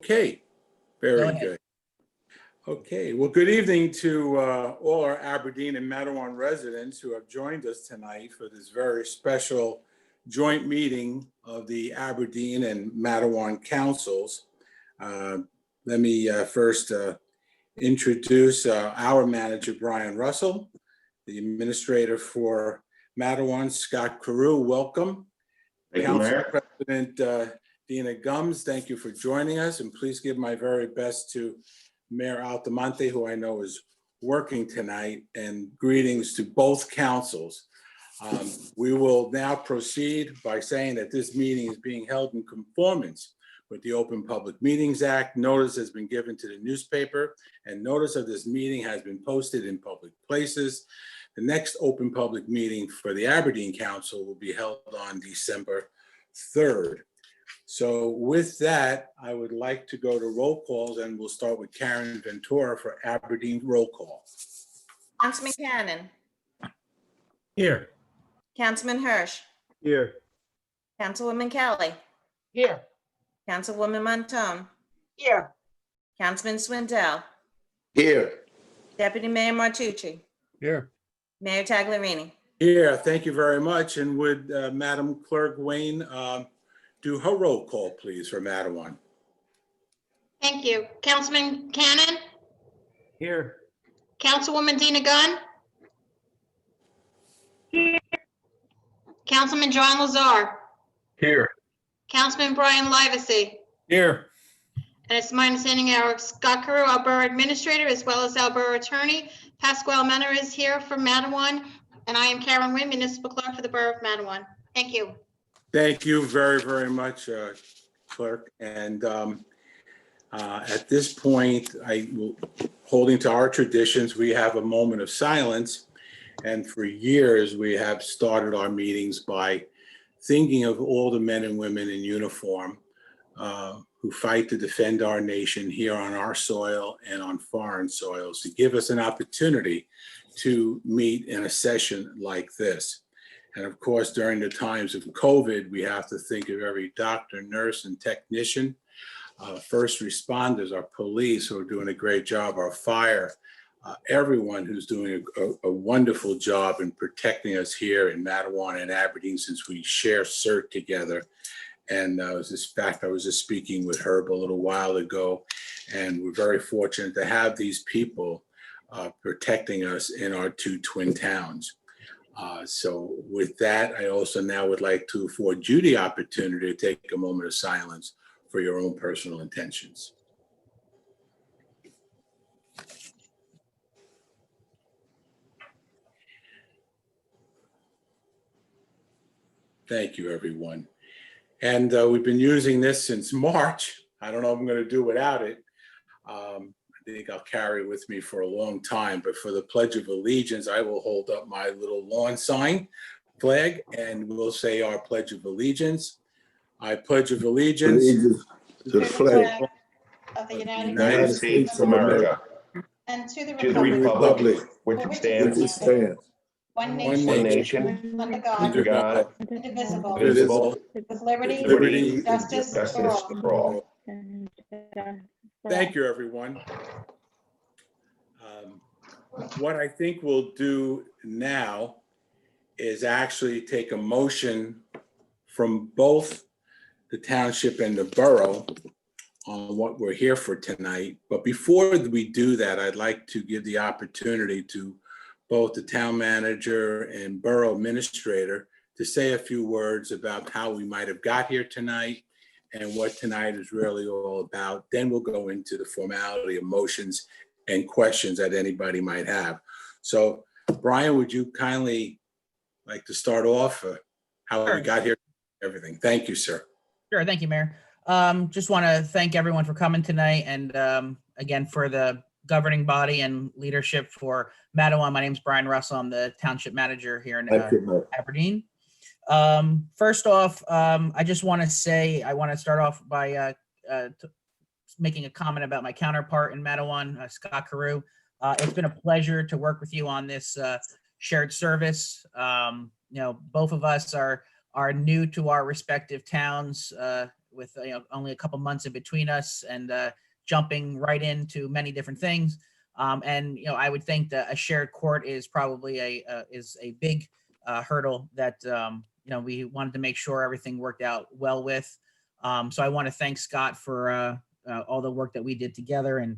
Okay, very good. Okay, well, good evening to all our Aberdeen and Matawan residents who have joined us tonight for this very special joint meeting of the Aberdeen and Matawan councils. Let me first introduce our manager, Brian Russell, the administrator for Matawan, Scott Carew. Welcome. Thank you, Council Mayor. President Dina Gums, thank you for joining us, and please give my very best to Mayor Altamonte, who I know is working tonight, and greetings to both councils. We will now proceed by saying that this meeting is being held in conformance with the Open Public Meetings Act. Notice has been given to the newspaper, and notice of this meeting has been posted in public places. The next open public meeting for the Aberdeen Council will be held on December 3rd. So with that, I would like to go to roll calls, and we'll start with Karen Ventura for Aberdeen roll call. Councilman Cannon. Here. Councilman Hirsch. Here. Councilwoman Kelly. Here. Councilwoman Montone. Here. Councilman Swindell. Here. Deputy Mayor Martucci. Here. Mayor Taglerini. Here, thank you very much. And would Madam Clerk Wayne do her roll call, please, for Matawan? Thank you. Councilman Cannon, Here. Councilwoman Dina Gunn. Here. Councilman John Lazar, Here. Councilman Brian Livesey. Here. And it's my understanding our Scott Carew, our Borough Administrator, as well as our Borough Attorney, Pasquale Menor is here from Matawan. And I am Karen Wynn, Municipal Clerk for the Borough of Matawan. Thank you. Thank you very, very much, Clerk. And at this point, holding to our traditions, we have a moment of silence. And for years, we have started our meetings by thinking of all the men and women in uniform who fight to defend our nation here on our soil and on foreign soils, to give us an opportunity to meet in a session like this. And of course, during the times of COVID, we have to think of every doctor, nurse, and technician, first responders, our police who are doing a great job, our fire, everyone who's doing a wonderful job in protecting us here in Matawan and Aberdeen, since we share CERT together. And I was just speaking with Herb a little while ago, and we're very fortunate to have these people protecting us in our two twin towns. So with that, I also now would like to afford you the opportunity to take a moment of silence for your own personal intentions. Thank you, everyone. And we've been using this since March. I don't know if I'm going to do without it. I think I'll carry it with me for a long time, but for the Pledge of Allegiance, I will hold up my little lawn sign flag and we'll say our Pledge of Allegiance. I pledge of allegiance To the flag Of the United States of America, And to the to the republic, republic which stands one one one nation, nation, under under God, God, indivisible, indivisible, with liberty, liberty, justice for all. for all. Thank you, everyone. What I think we'll do now is actually take a motion from both the township and the borough on what we're here for tonight. But before we do that, I'd like to give the opportunity to both the town manager and borough administrator to say a few words about how we might have got here tonight and what tonight is really all about. Then we'll go into the formality of motions and questions that anybody might have. So Brian, would you kindly like to start off how we got here, everything? Thank you, sir. Sure. Thank you, Mayor. Just want to thank everyone for coming tonight, and again, for the governing body and leadership for Matawan. My name is Brian Russell. I'm the township manager here in Aberdeen. First off, I just want to say, I want to start off by making a comment about my counterpart in Matawan, Scott Carew. It's been a pleasure to work with you on this shared service. Both of us are new to our respective towns. with only a couple months in between us and jumping right into many different things. And I would think that a shared court is probably a big hurdle that we wanted to make sure everything worked out well with. So I want to thank Scott for all the work that we did together. And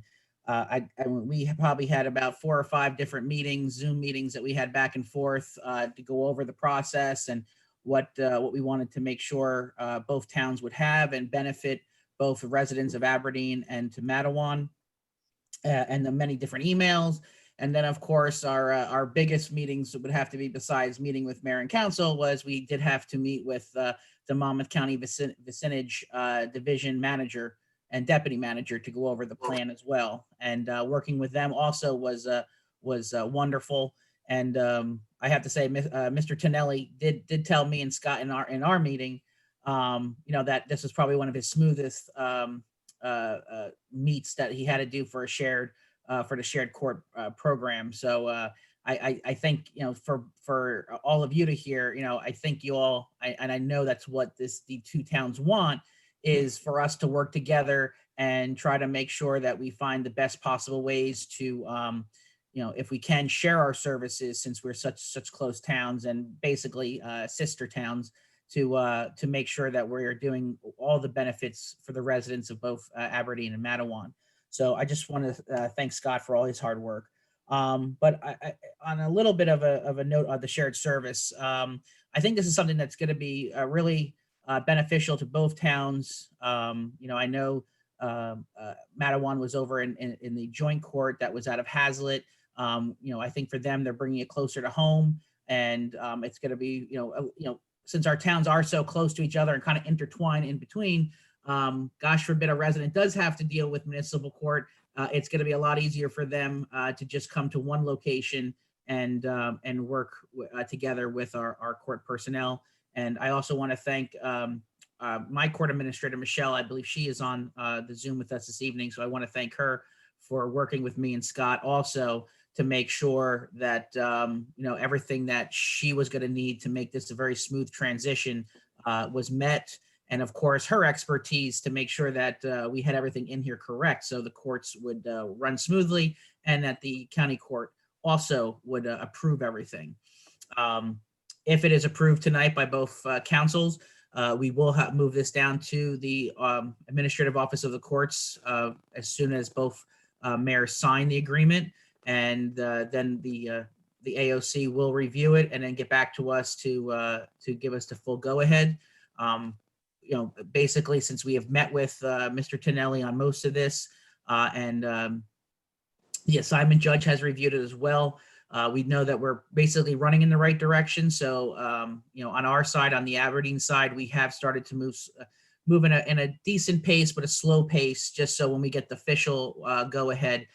we probably had about 4 or 5 different meetings, Zoom meetings that we had back and forth to go over the process and what we wanted to make sure both towns would have and benefit both the residents of Aberdeen and to Matawan, and the many different emails. And then, of course, our biggest meetings would have to be, besides meeting with mayor and council, was we did have to meet with the Monmouth County Vicinage Division Manager and Deputy Manager to go over the plan as well. And working with them also was wonderful. And I have to say, Mr. Tonelli did tell me and Scott in our meeting, that this was probably one of his smoothest meets that he had to do for the shared court program. So I think, for all of you to hear, I think you all, and I know that's what the 2 towns want, is for us to work together and try to make sure that we find the best possible ways to, if we can, share our services, since we're such close towns and basically sister towns, to make sure that we're doing all the benefits for the residents of both Aberdeen and Matawan. So I just want to thank Scott for all his hard work. But on a little bit of a note on the shared service, I think this is something that's going to be really beneficial to both towns. I know Matawan was over in the joint court that was out of Hazlet. I think for them, they're bringing it closer to home, and it's going to be, since our towns are so close to each other and kind of intertwined in between, gosh forbid a resident does have to deal with municipal court, it's going to be a lot easier for them to just come to one location and work together with our court personnel. And I also want to thank my court administrator, Michelle. I believe she is on the Zoom with us this evening. So I want to thank her for working with me and Scott also to make sure that, everything that she was going to need to make this a very smooth transition was met. And of course, her expertise to make sure that we had everything in here correct, so the courts would run smoothly, and that the county court also would approve everything. If it is approved tonight by both councils, we will move this down to the administrative office of the courts as soon as both mayors sign the agreement, and then the AOC will review it and then get back to us to give us the full go-ahead. Basically, since we have met with Mr. Tonelli on most of this, and the assignment judge has reviewed it as well, we know that we're basically running in the right direction. So, on our side, on the Aberdeen side, we have started to move in a decent pace, but a slow pace, just so when we get the official go ahead,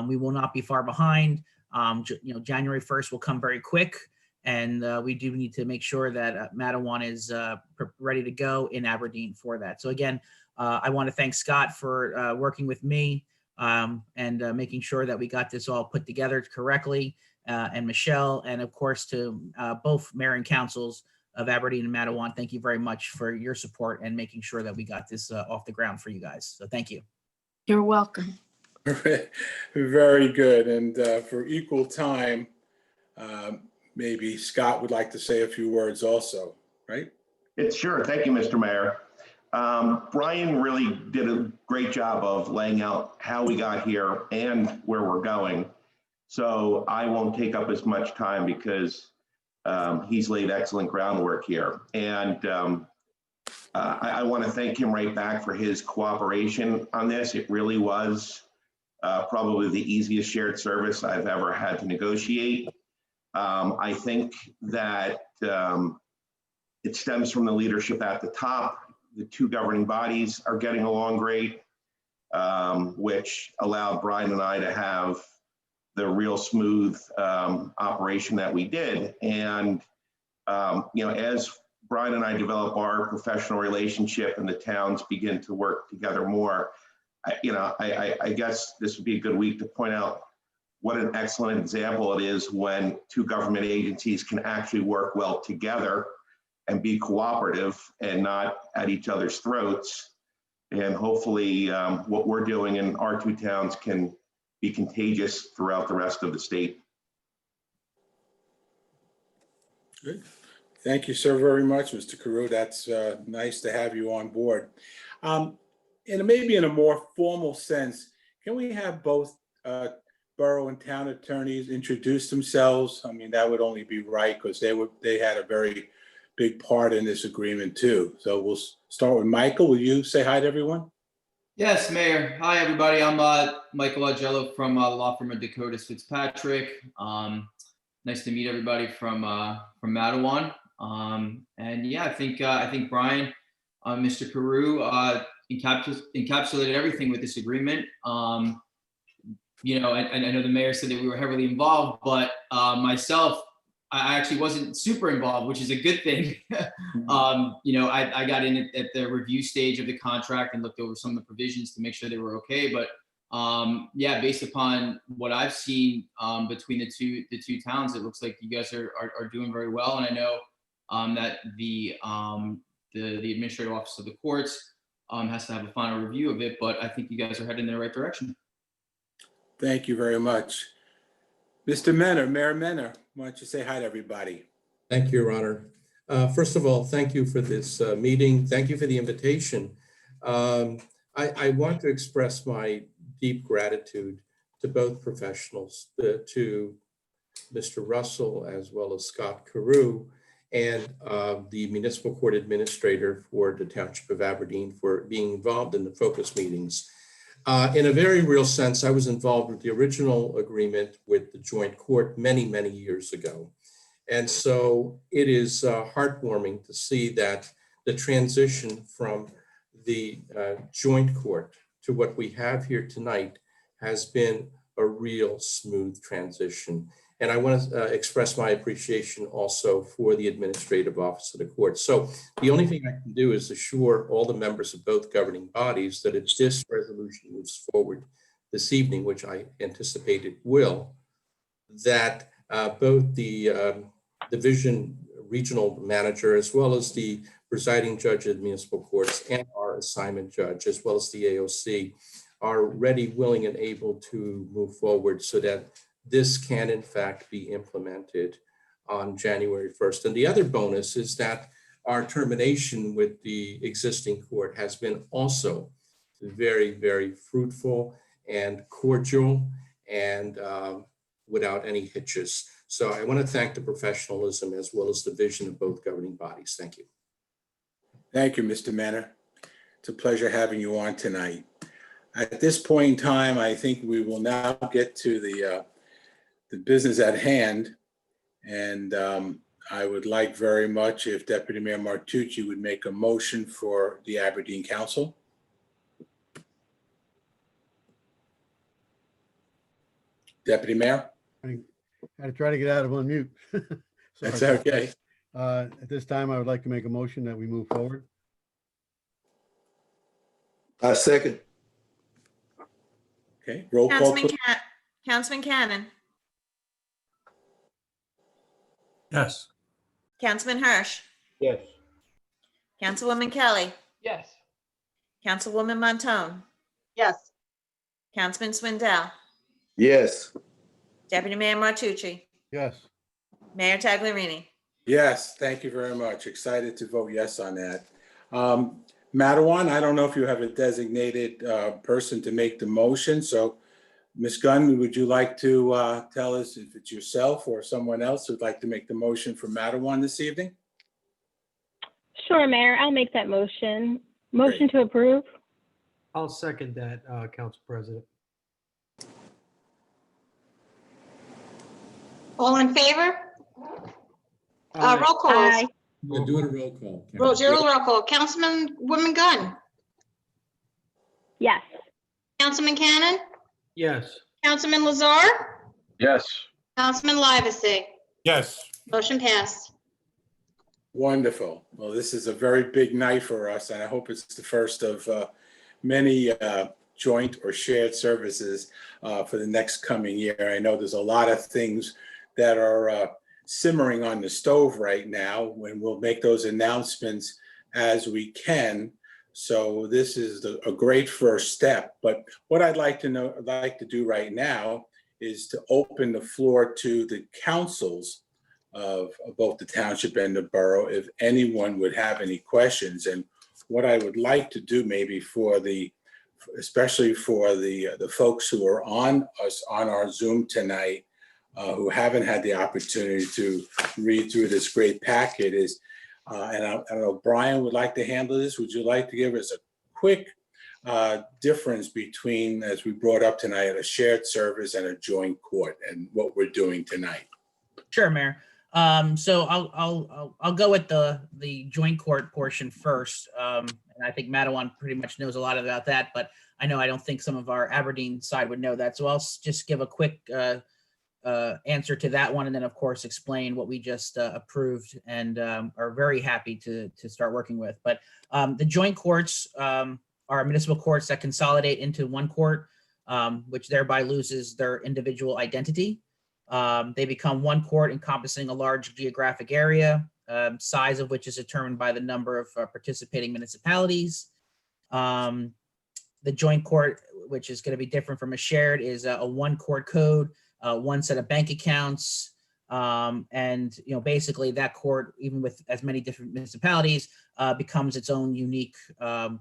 we will not be far behind. January 1st will come very quick. And we do need to make sure that Matawan is ready to go in Aberdeen for that. So again, I want to thank Scott for working with me and making sure that we got this all put together correctly, and Michelle, and of course to both mayor and councils of Aberdeen and Matawan. Thank you very much for your support and making sure that we got this off the ground for you guys. So thank you. You're welcome. Very good. And for equal time, maybe Scott would like to say a few words also, right? It's sure. Thank you, Mr. Mayor. Brian really did a great job of laying out how we got here and where we're going. So I won't take up as much time because he's laid excellent groundwork here. And I want to thank him right back for his cooperation on this. It really was probably the easiest shared service I've ever had to negotiate. I think that it stems from the leadership at the top. The 2 governing bodies are getting along great, which allowed Brian and I to have the real smooth operation that we did. And, as Brian and I develop our professional relationship and the towns begin to work together more, I guess this would be a good week to point out what an excellent example it is when 2 government agencies can actually work well together and be cooperative and not at each other's throats. And hopefully what we're doing in our two towns can be contagious throughout the rest of the state. Good. Thank you so very much, Mr. Carew. That's nice to have you on board. And maybe in a more formal sense, can we have both borough and town attorneys introduce themselves? I mean, that would only be right because they had a very big part in this agreement too. So we'll start with Michael. Will you say hi to everyone? Yes, Mayor. Hi, everybody. I'm Michael Augello from the law firm of Dakota Fitzpatrick. Nice to meet everybody from Matawan. And yeah, I think Brian, Mr. Carew, encapsulated everything with this agreement. You know, and I know the mayor said that we were heavily involved, but myself, I actually wasn't super involved, which is a good thing. You know, I got in at the review stage of the contract and looked over some of the provisions to make sure they were okay. But yeah, based upon what I've seen between the two towns, it looks like you guys are doing very well. And I know that the administrative office of the courts has to have a final review of it, but I think you guys are heading in the right direction. Thank you very much. Mr. Menner, Mayor Menner, why don't you say hi to everybody? Thank you, Your Honor. First of all, thank you for this meeting. Thank you for the invitation. I want to express my deep gratitude to both professionals, to Mr. Russell as well as Scott Carew, and the Municipal Court Administrator for the Township of Aberdeen for being involved in the focus meetings. In a very real sense, I was involved with the original agreement with the joint court many, many years ago. And so it is heartwarming to see that the transition from the joint court to what we have here tonight has been a real smooth transition. And I want to express my appreciation also for the administrative office of the court. So the only thing I can do is assure all the members of both governing bodies that if this resolution moves forward this evening, which I anticipate it will, that both the division regional manager, as well as the presiding judge of the municipal courts and our assignment judge, as well as the AOC, are ready, willing, and able to move forward so that this can in fact be implemented on January 1st. And the other bonus is that our termination with the existing court has been also very, very fruitful and cordial and without any hitches. So I want to thank the professionalism as well as the vision of both governing bodies. Thank you. Thank you, Mr. Menner. It's a pleasure having you on tonight. At this point in time, I think we will now get to the business at hand. And I would like very much if Deputy Mayor Martucci would make a motion for the Aberdeen Council. Deputy Mayor? I had to try to get out of unmute. That's okay. At this time, I would like to make a motion that we move forward. I second. Okay, roll call. Councilman Cannon, Yes. Councilman Hirsch, Yes. Councilwoman Kelly, Yes. Councilwoman Montone, Yes. Councilman Swindell, Yes. Deputy Mayor Martucci, Yes. Mayor Taglerini. Yes, thank you very much. Excited to vote yes on that. Matawan, I don't know if you have a designated person to make the motion. So Ms. Gunn, would you like to tell us if it's yourself or someone else who'd like to make the motion for Matawan this evening? Sure, Mayor. I'll make that motion. Motion Great. to approve. I'll second that, Council President. All in favor? Roll calls. Aye. Yeah, do it a roll call. Karen. Roll call. Councilwoman Gunn, Yes. Councilman Cannon, Yes. Councilman Lazar, Yes. Councilman Livesay. Yes. Motion passed. Wonderful. Well, this is a very big night for us, and I hope it's the first of many joint or shared services for the next coming year. I know there's a lot of things that are simmering on the stove right now, when we'll make those announcements as we can. So this is a great first step. But what I'd like to do right now is to open the floor to the councils of both the township and the borough, if anyone would have any questions. And what I would like to do, maybe especially for the folks who are on our Zoom tonight, who haven't had the opportunity to read through this great packet, is, and I don't know, Brian would like to handle this. Would you like to give us a quick difference between, as we brought up tonight, a shared service and a joint court, and what we're doing tonight? Sure, Mayor. So I'll go with the joint court portion first. And I think Matawan pretty much knows a lot about that, but I don't think some of our Aberdeen side would know that. So I'll just give a quick answer to that one, and then of course explain what we just approved and are very happy to start working with. But the joint courts are municipal courts that consolidate into one court, which thereby loses their individual identity. They become one court encompassing a large geographic area, size of which is determined by the number of participating municipalities. The joint court, which is going to be different from a shared, is a one court code, one set of bank accounts, and basically that court, even with as many different municipalities, becomes its own unique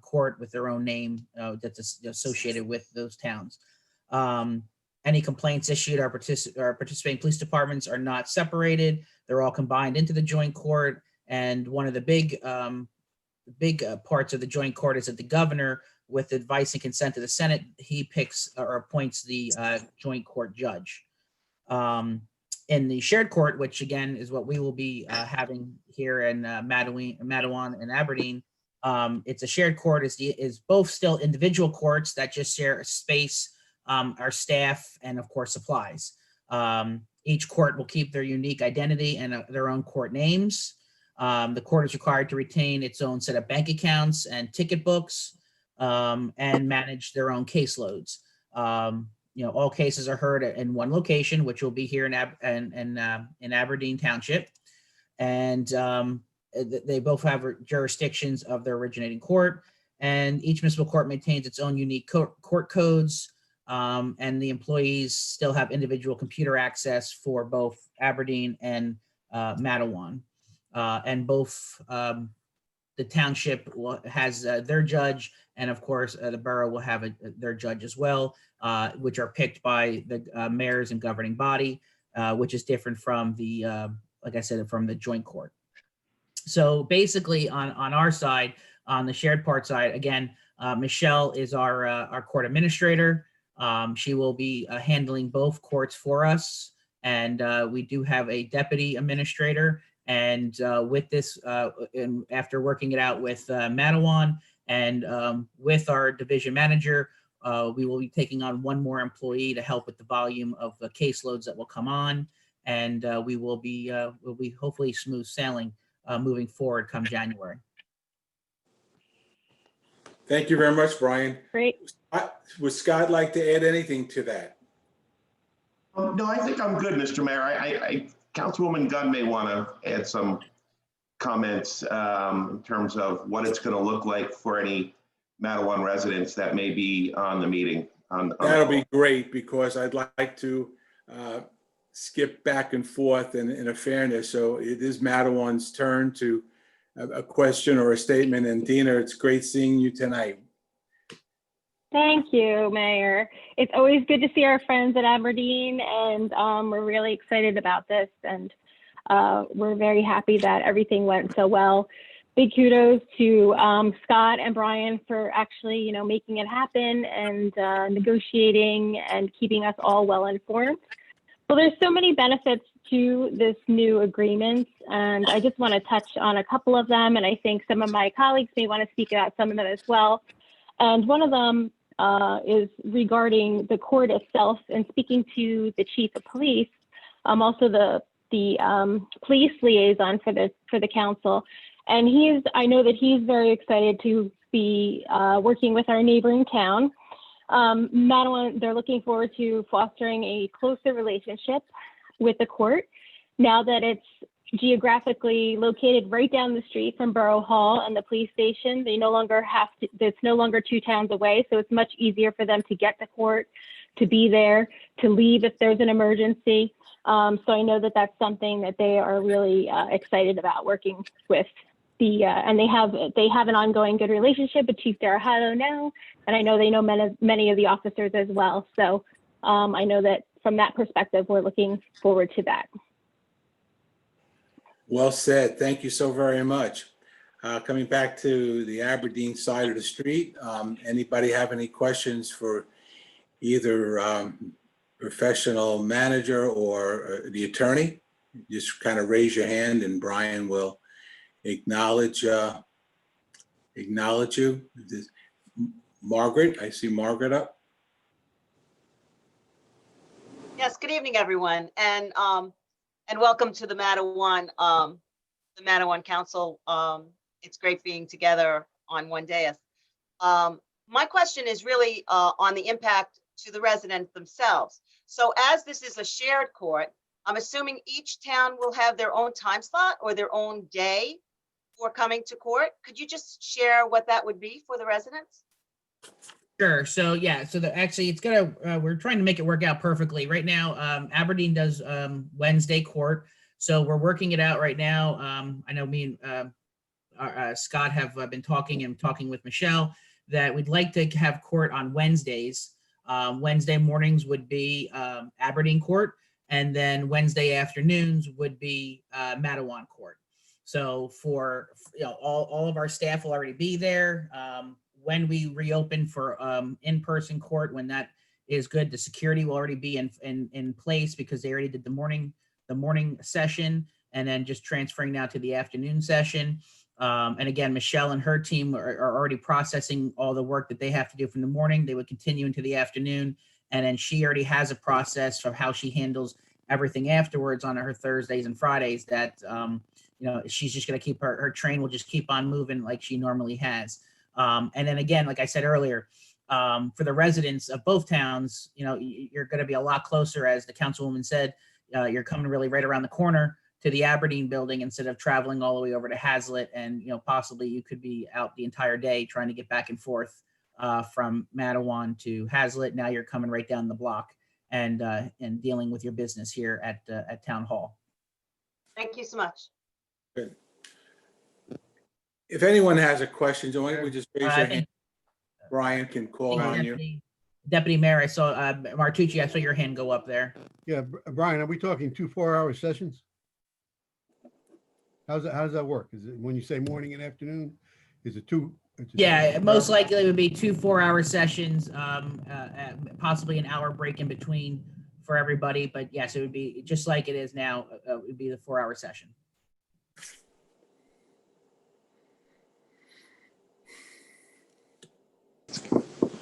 court with their own name that's associated with those towns. Any complaints issued our participating police departments are not separated. They're all combined into the joint court. And one of the big parts of the joint court is that the governor, with advice and consent of the Senate, he picks or appoints the joint court judge. In the shared court, which again is what we will be having here in Matawan and Aberdeen, it's a shared court, is both still individual courts that just share a space, our staff, and of course supplies. Each court will keep their unique identity and their own court names. The court is required to retain its own set of bank accounts and ticket books, and manage their own caseloads. All cases are heard in one location, which will be here in Aberdeen Township, and they both have jurisdictions of their originating court. And each municipal court maintains its own unique court codes. And the employees still have individual computer access for both Aberdeen and Matawan. And both the township has their judge, and of course the borough will have their judge as well, which are picked by the mayors and governing body, which is different from the, like I said, from the joint court. So basically on our side, on the shared part side, again, Michelle is our court administrator. She will be handling both courts for us, and we do have a deputy administrator. And with this, and after working it out with Matawan and with our division manager, we will be taking on one more employee to help with the volume of the caseloads that will come on, and we'll be hopefully smooth sailing moving forward come January. Thank you very much, Brian. Great. Would Scott like to add anything to that? No, I think I'm good, Mr. Mayor. Councilwoman Gunn may want to add some comments in terms of what it's going to look like for any Matawan residents that may be on the meeting. That'll be great, because I'd like to skip back and forth in a fairness. So it is Matawan's turn to a question or a statement. And Dina, it's great seeing you tonight. Thank you, Mayor. It's always good to see our friends at Aberdeen, and we're really excited about this, and we're very happy that everything went so well. Big kudos to Scott and Brian for actually, making it happen and negotiating and keeping us all well informed. Well, there's so many benefits to this new agreement, and I just want to touch on a couple of them, and I think some of my colleagues may want to speak about some of them as well. And one of them is regarding the court itself, and speaking to the chief of police, also the police liaison for the council. And I know that he's very excited to be working with our neighboring town. Matawan, they're looking forward to fostering a closer relationship with the court. now that it's geographically located right down the street from Borough Hall and the police station, they no longer have to, it's no longer 2 towns away. So it's much easier for them to get to court, to be there, to leave if there's an emergency. So I know that that's something that they are really excited about working with the, and they have an ongoing good relationship with Chief Darahado now. And I know they know many of the officers as well. So I know that from that perspective, we're looking forward to that. Well said. Thank you so very much. Coming back to the Aberdeen side of the street, anybody have any questions for either professional manager or the attorney? Just kind of raise your hand and Brian will acknowledge you. Margaret, I see Margaret up. Yes, good evening, everyone, and welcome to the Matawan Council. It's great being together on one dais. My question is really on the impact to the residents themselves. So as this is a shared court, I'm assuming each town will have their own time slot or their own day for coming to court. Could you just share what that would be for the residents? Sure. So yeah, so actually it's gonna, we're trying to make it work out perfectly. Right now, Aberdeen does Wednesday court. So we're working it out right now. I know me and Scott have been talking with Michelle that we'd like to have court on Wednesdays. Wednesday mornings would be Aberdeen court, and then Wednesday afternoons would be Matawan court. So for, all of our staff will already be there. When we reopen for in-person court, when that is good, the security will already be in place because they already did the morning session, and then just transferring now to the afternoon session. And again, Michelle and her team are already processing all the work that they have to do from the morning. They would continue into the afternoon, and then she already has a process of how she handles everything afterwards on her Thursdays and Fridays. That she's just going to keep her train will just keep on moving like she normally has. And then again, like I said earlier, for the residents of both towns, you're going to be a lot closer, as the councilwoman said. You're coming really right around the corner to the Aberdeen building instead of traveling all the way over to Hazlet, and possibly you could be out the entire day trying to get back and forth from Matawan to Hazlet. Now you're coming right down the block and dealing with your business here at Town Hall. Thank you so much. Good. If anyone has a question, why don't we just raise your hand? Brian can call on you. Deputy Mayor, I saw Martucci, I saw your hand go up there. Yeah, Brian, are we talking 2 4-hour sessions? How does that work? Is it when you say morning and afternoon? Is it two? Yeah, most likely it would be 2 4-hour sessions, possibly an hour break in between for everybody. But yes, it would be just like it is now. It would be the 4-hour session.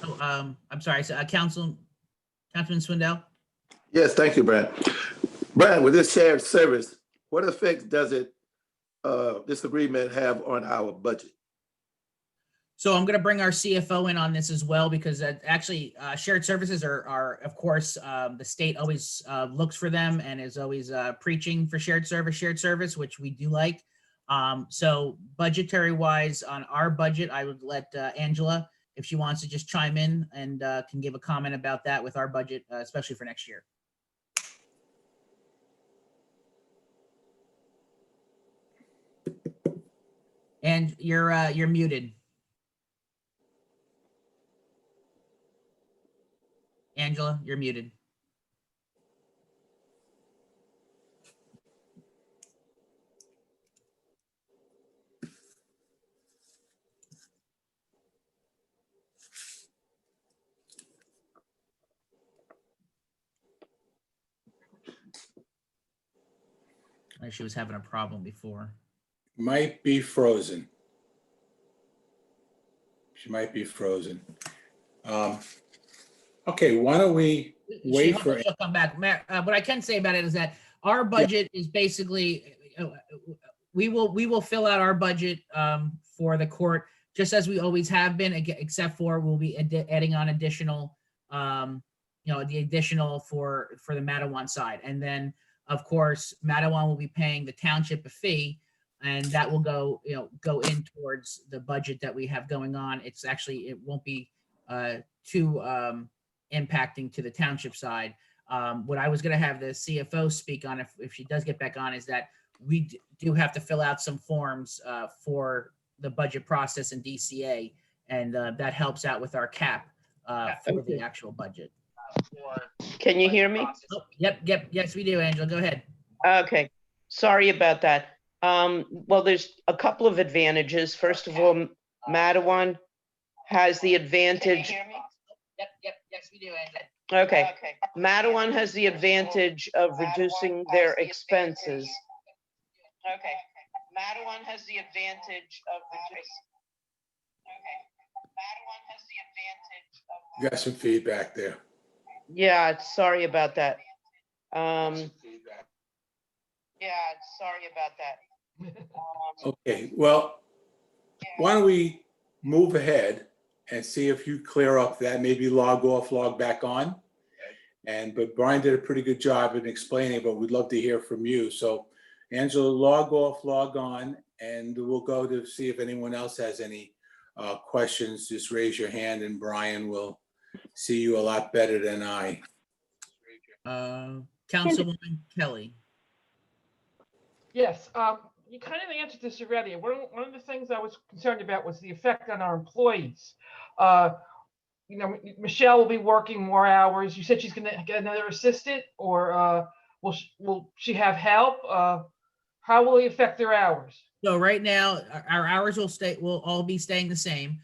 Oh, I'm sorry. So, Councilman Swindell. Yes, thank you, Brian. Brian, with this shared service, what effect does this agreement have on our budget? So I'm going to bring our CFO in on this as well, because actually shared services are of course, the state always looks for them and is always preaching for shared service, which we do like. So budgetary wise on our budget, I would let Angela, if she wants to just chime in and can give a comment about that with our budget, especially for next year. And you're muted. Angela, you're muted. She was having a problem before. Might be frozen. She might be frozen. Okay, why don't we wait for... She'll come back. What I can say about it is that our budget is basically, we will fill out our budget for the court, just as we always have been, except for we'll be adding on additional, the additional for the Matawan side. And then of course, Mattawan will be paying the township a fee, and that will go in towards the budget that we have going on. It's actually, it won't be too impacting to the township side. What I was going to have the CFO speak on, if she does get back on, is that we do have to fill out some forms for the budget process in DCA, and that helps out with our cap for the actual budget. Can you hear me? Oh, yep, yes, we do, Angela, go ahead. Okay, sorry about that. Well, there's a couple of advantages. First of all, Mattawan has the advantage. Yep, yes, we do, Angela. Okay, Mattawan has the advantage of reducing their expenses. Okay, Mattawan has the advantage of reducing. Okay, Mattawan has the advantage of. You got some feedback there. Yeah, sorry about that. Yeah, sorry about that. Okay, well, why don't we move ahead and see if you clear up that, maybe log off, log back on. But Brian did a pretty good job in explaining, but we'd love to hear from you. So Angela, log off, log on, and we'll go to see if anyone else has any questions. Just raise your hand and Brian will see you a lot better than I. Councilwoman Kelly. Yes, you kind of answered this already. One of the things I was concerned about was the effect on our employees. Michelle will be working more hours. You said she's going to get another assistant, or will she have help? How will it affect their hours? So right now, our hours will all be staying the same.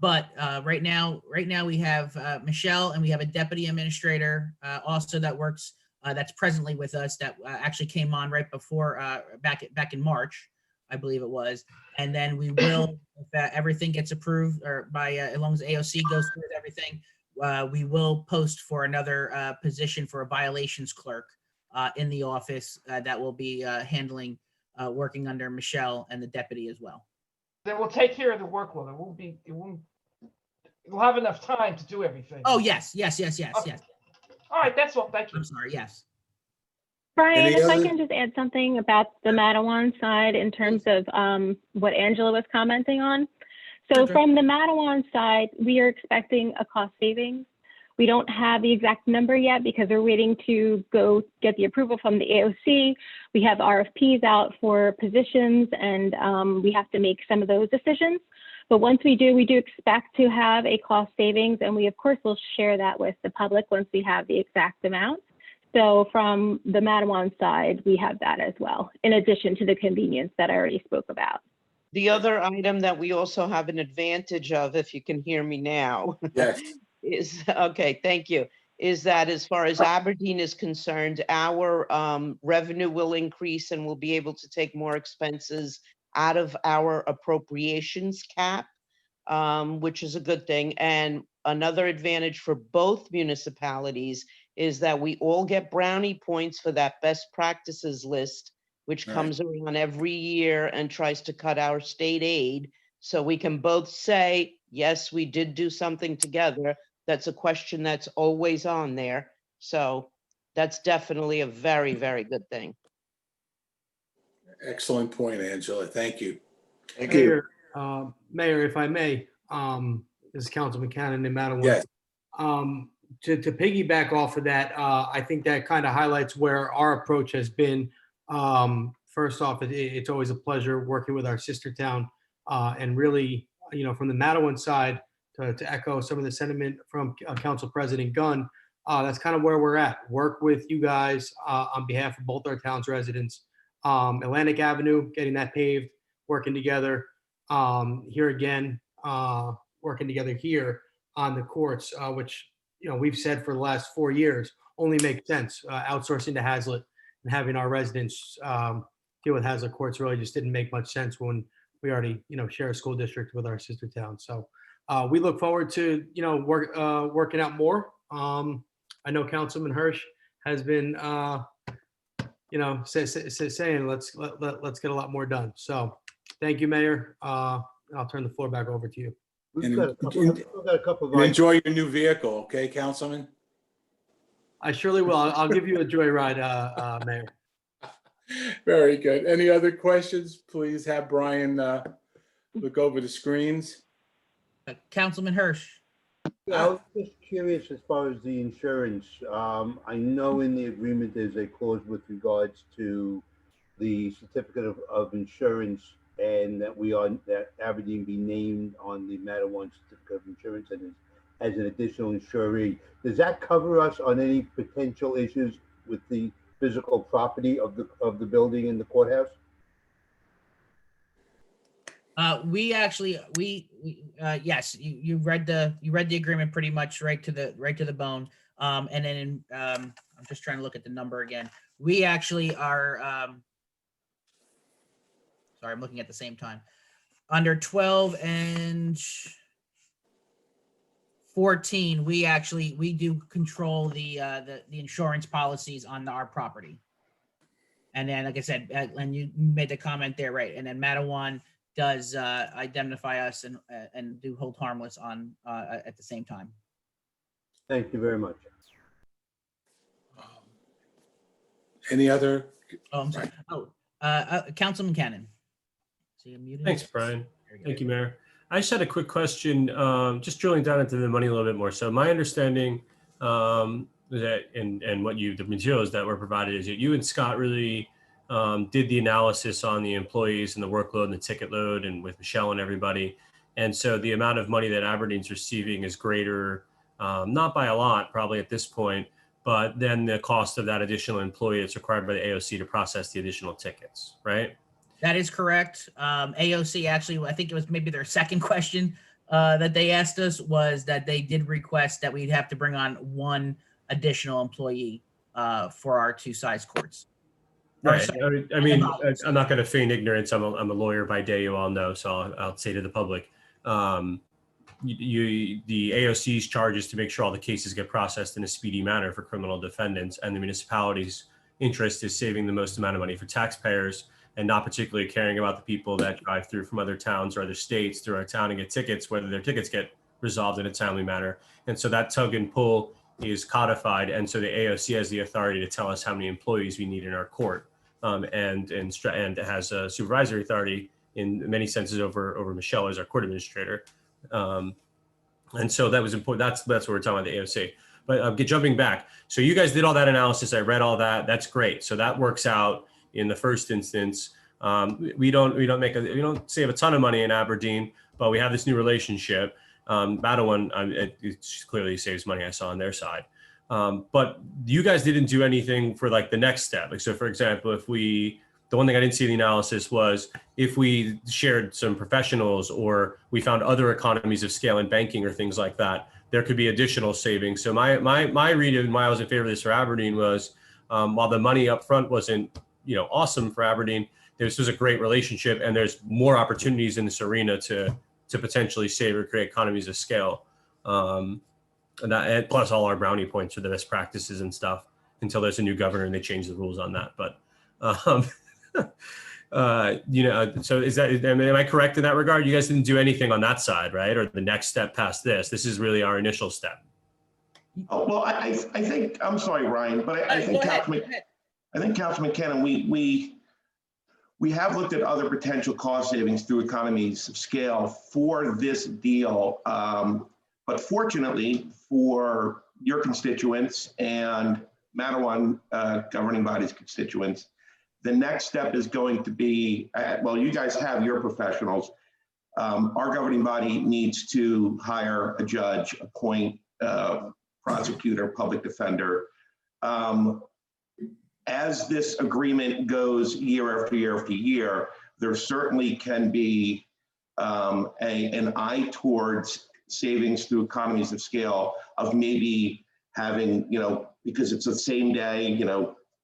But right now we have Michelle, and we have a deputy administrator also that works, that's presently with us, that actually came on right before, back in March, I believe it was. And then we will, if everything gets approved, or by, as long as AOC goes through with everything, we will post for another position for a violations clerk in the office that will be handling, working under Michelle and the deputy as well. That will take care of the workload. It'll have enough time to do everything. Oh, yes. Okay. All right, that's all. Thank you. I'm sorry, yes. Brian, Any if I other- can just add something about the Mattawan side in terms of what Angela was commenting on. So Okay. from the Mattawan side, we are expecting a cost savings. We don't have the exact number yet because we're waiting to go get the approval from the AOC. We have RFPs out for positions, and we have to make some of those decisions. But once we do expect to have a cost savings, and we of course will share that with the public once we have the exact amount. So from the Mattawan side, we have that as well, in addition to the convenience that I already spoke about. The other item that we also have an advantage of, if you can hear me now, Yes. is, okay, thank you, is that as far as Aberdeen is concerned, our revenue will increase and we'll be able to take more expenses out of our appropriations cap, which is a good thing. And another advantage for both municipalities is that we all get brownie points for that best practices list, which Right. comes around every year and tries to cut our state aid. So we can both say, yes, we did do something together. That's a question that's always on there. So that's definitely a very, very good thing. Excellent point, Angela. Thank you. Thank you. Mayor, Mayor, if I may, this is Councilman Cannon in Mattawan. Yes. To piggyback off of that, I think that kind of highlights where our approach has been. First off, it's always a pleasure working with our sister town, and really, from the Mattawan side, to echo some of the sentiment from Council President Gunn, that's kind of where we're at. Work with you guys on behalf of both our town's residents. Atlantic Avenue, getting that paved, working together here again, working together here on the courts, which we've said for the last 4 years only makes sense. Outsourcing to Hazlet and having our residents deal with Hazlet courts really just didn't make much sense when we already share a school district with our sister town. So we look forward to working out more. I know Councilman Hirsch has been saying let's get a lot more done. So thank you, Mayor. I'll turn the floor back over to you. We've got a couple of And enjoy your new vehicle, okay, Councilman? I surely will. I'll give you a joyride, Mayor. Very good. Any other questions? Please have Brian look over the screens. Councilman Hirsch. Yeah, I was just curious as far as the insurance. I know in the agreement there's a clause with regards to the certificate of insurance, and that Aberdeen be named on the Matawan certificate of insurance and as an additional insuree. Does that cover us on any potential issues with the physical property of the building in the courthouse? Yes, you read the agreement pretty much right to the bone. And then I'm just trying to look at the number again. We actually are, sorry, I'm looking at the same time. Under 12 and 14, we do control the insurance policies on our property. And then, like I said, and you made the comment there, right? And then Matawan does indemnify us and do hold harmless on at the same time. Thank you very much. Any other? Oh, I'm sorry. Councilman Cannon. See, I'm muted. Thanks, Brian. Thank you, Mayor. I just had a quick question, just drilling down into the money a little bit more. So my understanding that and what the materials that were provided is that you and Scott really did the analysis on the employees and the workload and the ticket load and with Michelle and everybody. And so the amount of money that Aberdeen's receiving is greater, not by a lot, probably at this point, but then the cost of that additional employee that's required by the AOC to process the additional tickets, right? That is correct. AOC actually, I think it was maybe their second question that they asked us was that they did request that we'd have to bring on one additional employee for our two size courts. Right. I mean, I'm not going to feign ignorance. I'm a lawyer by day, you all know, so I'll say to the public, the AOC's charge is to make sure all the cases get processed in a speedy manner for criminal defendants, and the municipality's interest is saving the most amount of money for taxpayers and not particularly caring about the people that drive through from other towns or other states through our town and get tickets, whether their tickets get resolved in a timely manner. And so that tug and pull is codified. And so the AOC has the authority to tell us how many employees we need in our court, and has a supervisory authority in many senses over Michelle as our court administrator. And so that was important. That's what we're talking about, the AOC. But jumping back, so you guys did all that analysis. I read all that. That's great. So that works out in the first instance. We don't save a ton of money in Aberdeen, but we have this new relationship. Matawan, it clearly saves money, I saw on their side. But you guys didn't do anything for like the next step. Like, so for example, the one thing I didn't see in the analysis was if we shared some professionals or we found other economies of scale in banking or things like that, there could be additional savings. So my read and why I was in favor of this for Aberdeen was, while the money up front wasn't, awesome for Aberdeen, this was a great relationship, and there's more opportunities in this arena to potentially save or create economies of scale. And plus all our brownie points for the best practices and stuff until there's a new governor and they change the rules on that. But, so am I correct in that regard? You guys didn't do anything on that side, right? Or the next step past this? This is really our initial step. Oh, well, I think, I'm sorry, Ryan, but I think Councilman Cannon, we have looked at other potential cost savings through economies of scale for this deal. But fortunately for your constituents and Matawan governing body's constituents, the next step is going to be, well, you guys have your professionals. Our governing body needs to hire a judge, appoint a prosecutor, public defender. As this agreement goes year after year after year, there certainly can be an eye towards savings through economies of scale of maybe having, because it's the same day,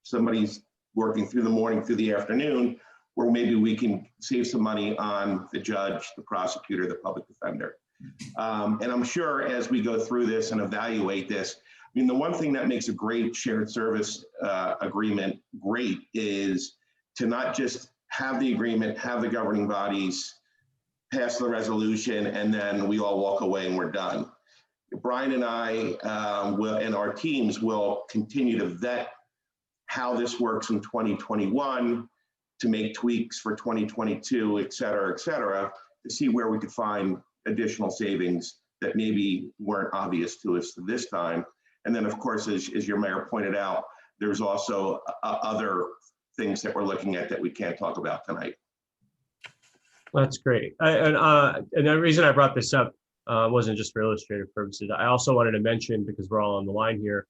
somebody's working through the morning, through the afternoon, where maybe we can save some money on the judge, the prosecutor, the public defender. And I'm sure as we go through this and evaluate this, I mean, the one thing that makes a great shared service agreement great is to not just have the agreement, have the governing bodies pass the resolution, and then we all walk away and we're done. Brian and I will, and our teams will continue to vet how this works in 2021, to make tweaks for 2022, et cetera, to see where we could find additional savings that maybe weren't obvious to us this time. And then, of course, as your mayor pointed out, there's also other things that we're looking at that we can't talk about tonight. That's great. And the reason I brought this up wasn't just for illustrative purposes. I also wanted to mention, because we're all on the line here,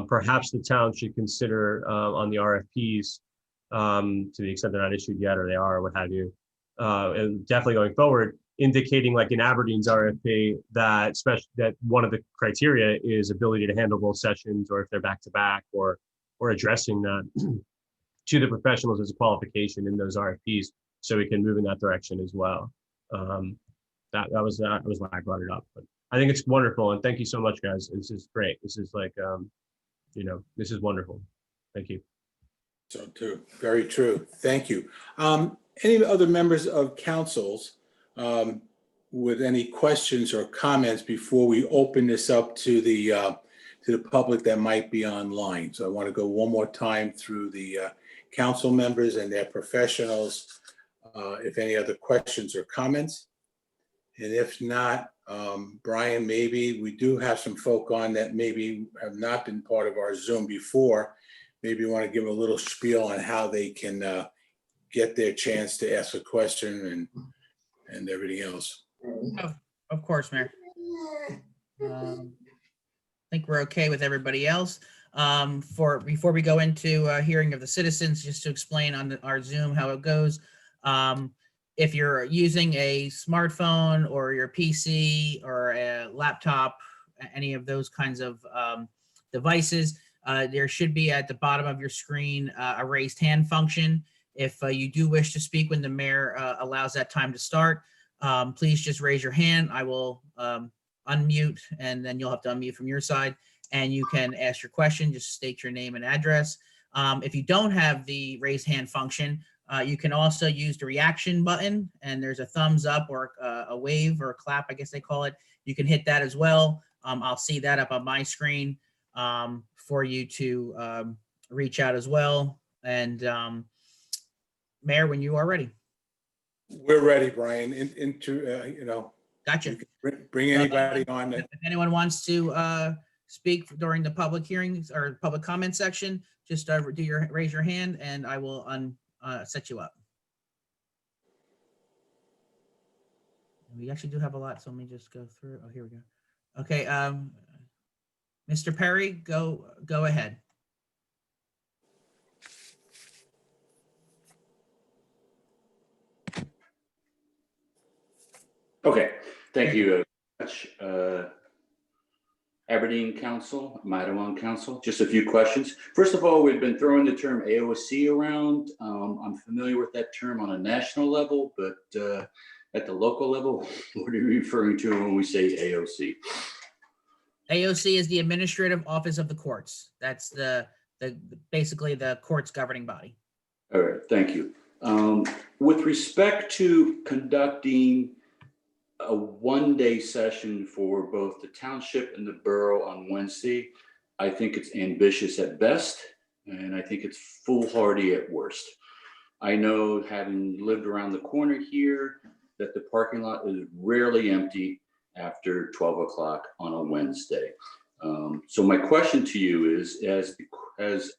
perhaps the town should consider on the RFPs, to the extent they're not issued yet, or they are, or what have you, and definitely going forward, indicating like in Aberdeen's RFP that one of the criteria is ability to handle both sessions, or if they're back to back, or addressing that to the professionals as a qualification in those RFPs, so we can move in that direction as well. That was why I brought it up. But I think it's wonderful, and thank you so much, guys. This is great. This is like, this is wonderful. Thank you. So too, very true. Thank you. Any other members of councils with any questions or comments before we open this up to the public that might be online? So I want to go one more time through the council members and their professionals, if any other questions or comments. And if not, Brian, maybe we do have some folk on that maybe have not been part of our Zoom before. Maybe you want to give a little spiel on how they can get their chance to ask a question and everything else. Of course, Mayor. I think we're okay with everybody else. Before we go into hearing of the citizens, just to explain on our Zoom how it goes. If you're using a smartphone or your PC or a laptop, any of those kinds of devices, there should be at the bottom of your screen a raised hand function. If you do wish to speak when the mayor allows that time to start, please just raise your hand. I will unmute, and then you'll have to unmute from your side, and you can ask your question. Just state your name and address. If you don't have the raise hand function, you can also use the reaction button, and there's a thumbs up or a wave or a clap, I guess they call it. You can hit that as well. I'll see that up on my screen for you to reach out as well. And Mayor, when you are ready. We're ready, Brian. Gotcha. Bring anybody on. If anyone wants to speak during the public hearings or public comment section, just raise your hand, and I will set you up. We actually do have a lot, so let me just go through. Oh, here we go. Okay, Mr. Perry, go ahead. Okay, thank you very much. Aberdeen Council, Mattawan Council, just a few questions. First of all, we've been throwing the term AOC around. I'm familiar with that term on a national level, but at the local level, what are you referring to when we say AOC? AOC is the Administrative Office of the Courts. That's basically the court's governing body. All right, thank you. With respect to conducting a one-day session for both the township and the borough on Wednesday, I think it's ambitious at best, and I think it's foolhardy at worst. I know, having lived around the corner here, that the parking lot is rarely empty after 12 o'clock on a Wednesday. So my question to you is, as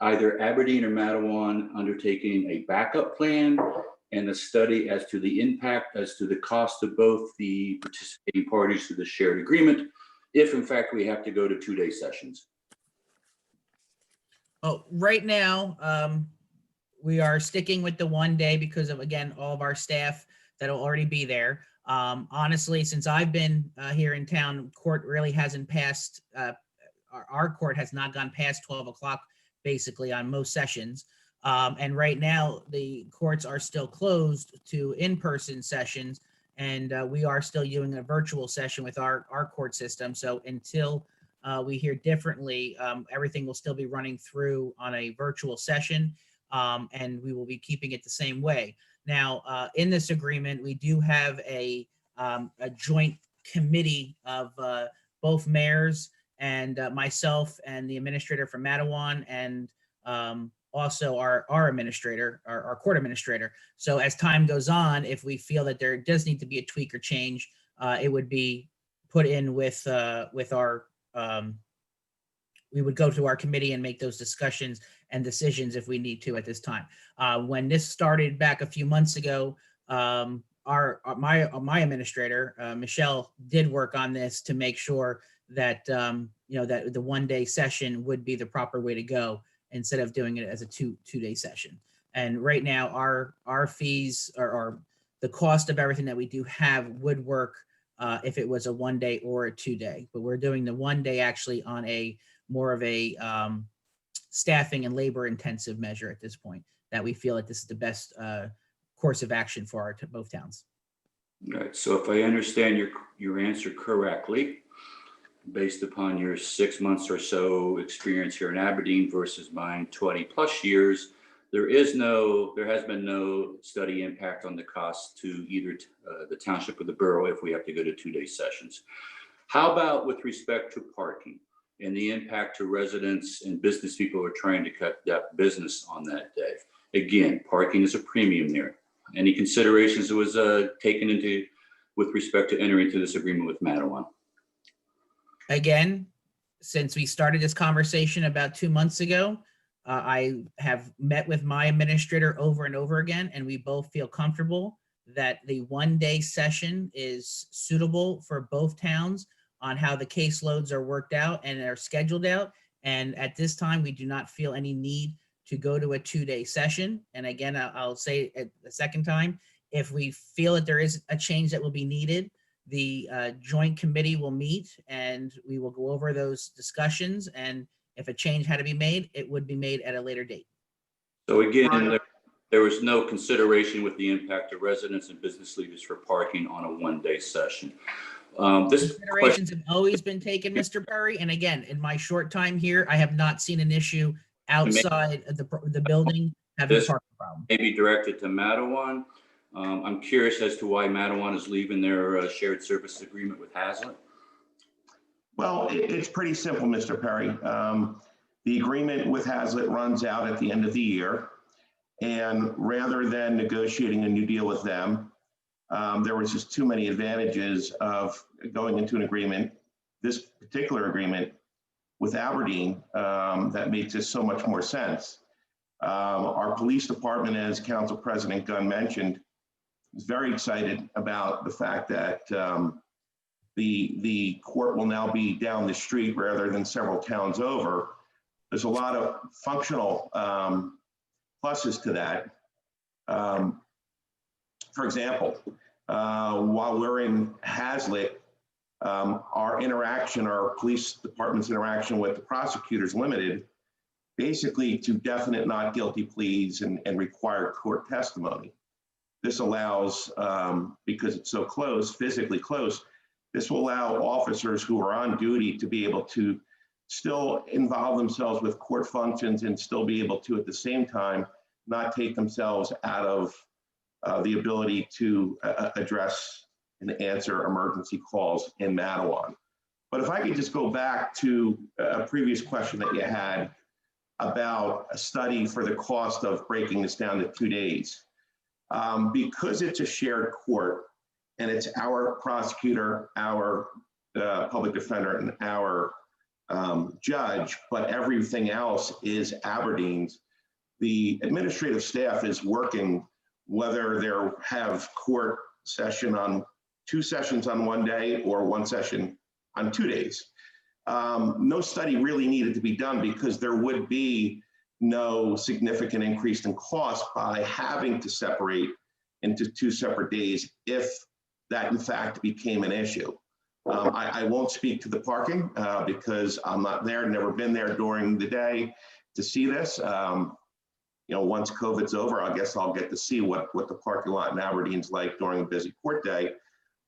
either Aberdeen or Mattawan undertaking a backup plan and a study as to the impact, as to the cost of both the participating parties to the shared agreement, if in fact we have to go to 2-day sessions? Well, right now, we are sticking with the 1 day because of, again, all of our staff that'll already be there. Honestly, since I've been here in town, court really hasn't passed, our court has not gone past 12 o'clock basically on most sessions. And right now, the courts are still closed to in-person sessions, and we are still doing a virtual session with our court system. So until we hear differently, everything will still be running through on a virtual session, and we will be keeping it the same way. Now, in this agreement, we do have a joint committee of both mayors and myself and the administrator from Mattawan, and also our administrator, our court administrator. So as time goes on, if we feel that there does need to be a tweak or change, it would be put in with our, we would go to our committee and make those discussions and decisions if we need to at this time. When this started back a few months ago, my administrator, Michelle, did work on this to make sure that, that the one-day session would be the proper way to go instead of doing it as a two-day session. And right now, our fees or the cost of everything that we do have would work if it was a 1 day or a 2 day. But we're doing the 1 day actually on a more of a staffing and labor intensive measure at this point, that we feel that this is the best course of action for both towns. All right, so if I understand your answer correctly, based upon your 6 months or so experience here in Aberdeen versus mine 20 plus years, there has been no study impact on the cost to either the township or the borough if we have to go to 2-day sessions. How about with respect to parking and the impact to residents and business people who are trying to cut that business on that day? Again, parking is a premium there. Any considerations that was taken into with respect to entering into this agreement with Mattawan? Again, since we started this conversation about 2 months ago, I have met with my administrator over and over again, and we both feel comfortable that the 1 day session is suitable for both towns on how the caseloads are worked out and are scheduled out. And at this time, we do not feel any need to go to a 2 day session. And again, I'll say it a second time, if we feel that there is a change that will be needed, the joint committee will meet and we will go over those discussions. And if a change had to be made, it would be made at a later date. So again, there was no consideration with the impact of residents and business leaders for parking on a 1 day session. Considerations have always been taken, Mr. Perry. And again, in my short time here, I have not seen an issue outside of the building having a parking problem. Maybe directed to Mattawan. I'm curious as to why Mattawan is leaving their shared service agreement with Hazlet. Well, it's pretty simple, Mr. Perry. The agreement with Hazlet runs out at the end of the year. And rather than negotiating a new deal with them, there was just too many advantages of going into an agreement, this particular agreement with Aberdeen, that makes just so much more sense. Our police department, as Council President Gunn mentioned, is very excited about the fact that the court will now be down the street rather than several towns over. There's a lot of functional pluses to that. For example, while we're in Hazlet, our police department's interaction with the prosecutors limited basically to definite not guilty pleas and required court testimony. This allows, because it's so close, physically close, this will allow officers who are on duty to be able to still involve themselves with court functions and still be able to, at the same time, not take themselves out of the ability to address and answer emergency calls in Mattawan. But if I could just go back to a previous question that you had about a study for the cost of breaking this down to 2 days. Because it's a shared court and it's our prosecutor, our public defender, and our judge, but everything else is Aberdeen's, the administrative staff is working whether they have court session on 2 sessions on 1 day or 1 session on 2 days. No study really needed to be done because there would be no significant increase in cost by having to separate into 2 separate days if that in fact became an issue. I won't speak to the parking because I'm not there, never been there during the day to see this. Once COVID's over, I guess I'll get to see what the parking lot in Aberdeen's like during a busy court day.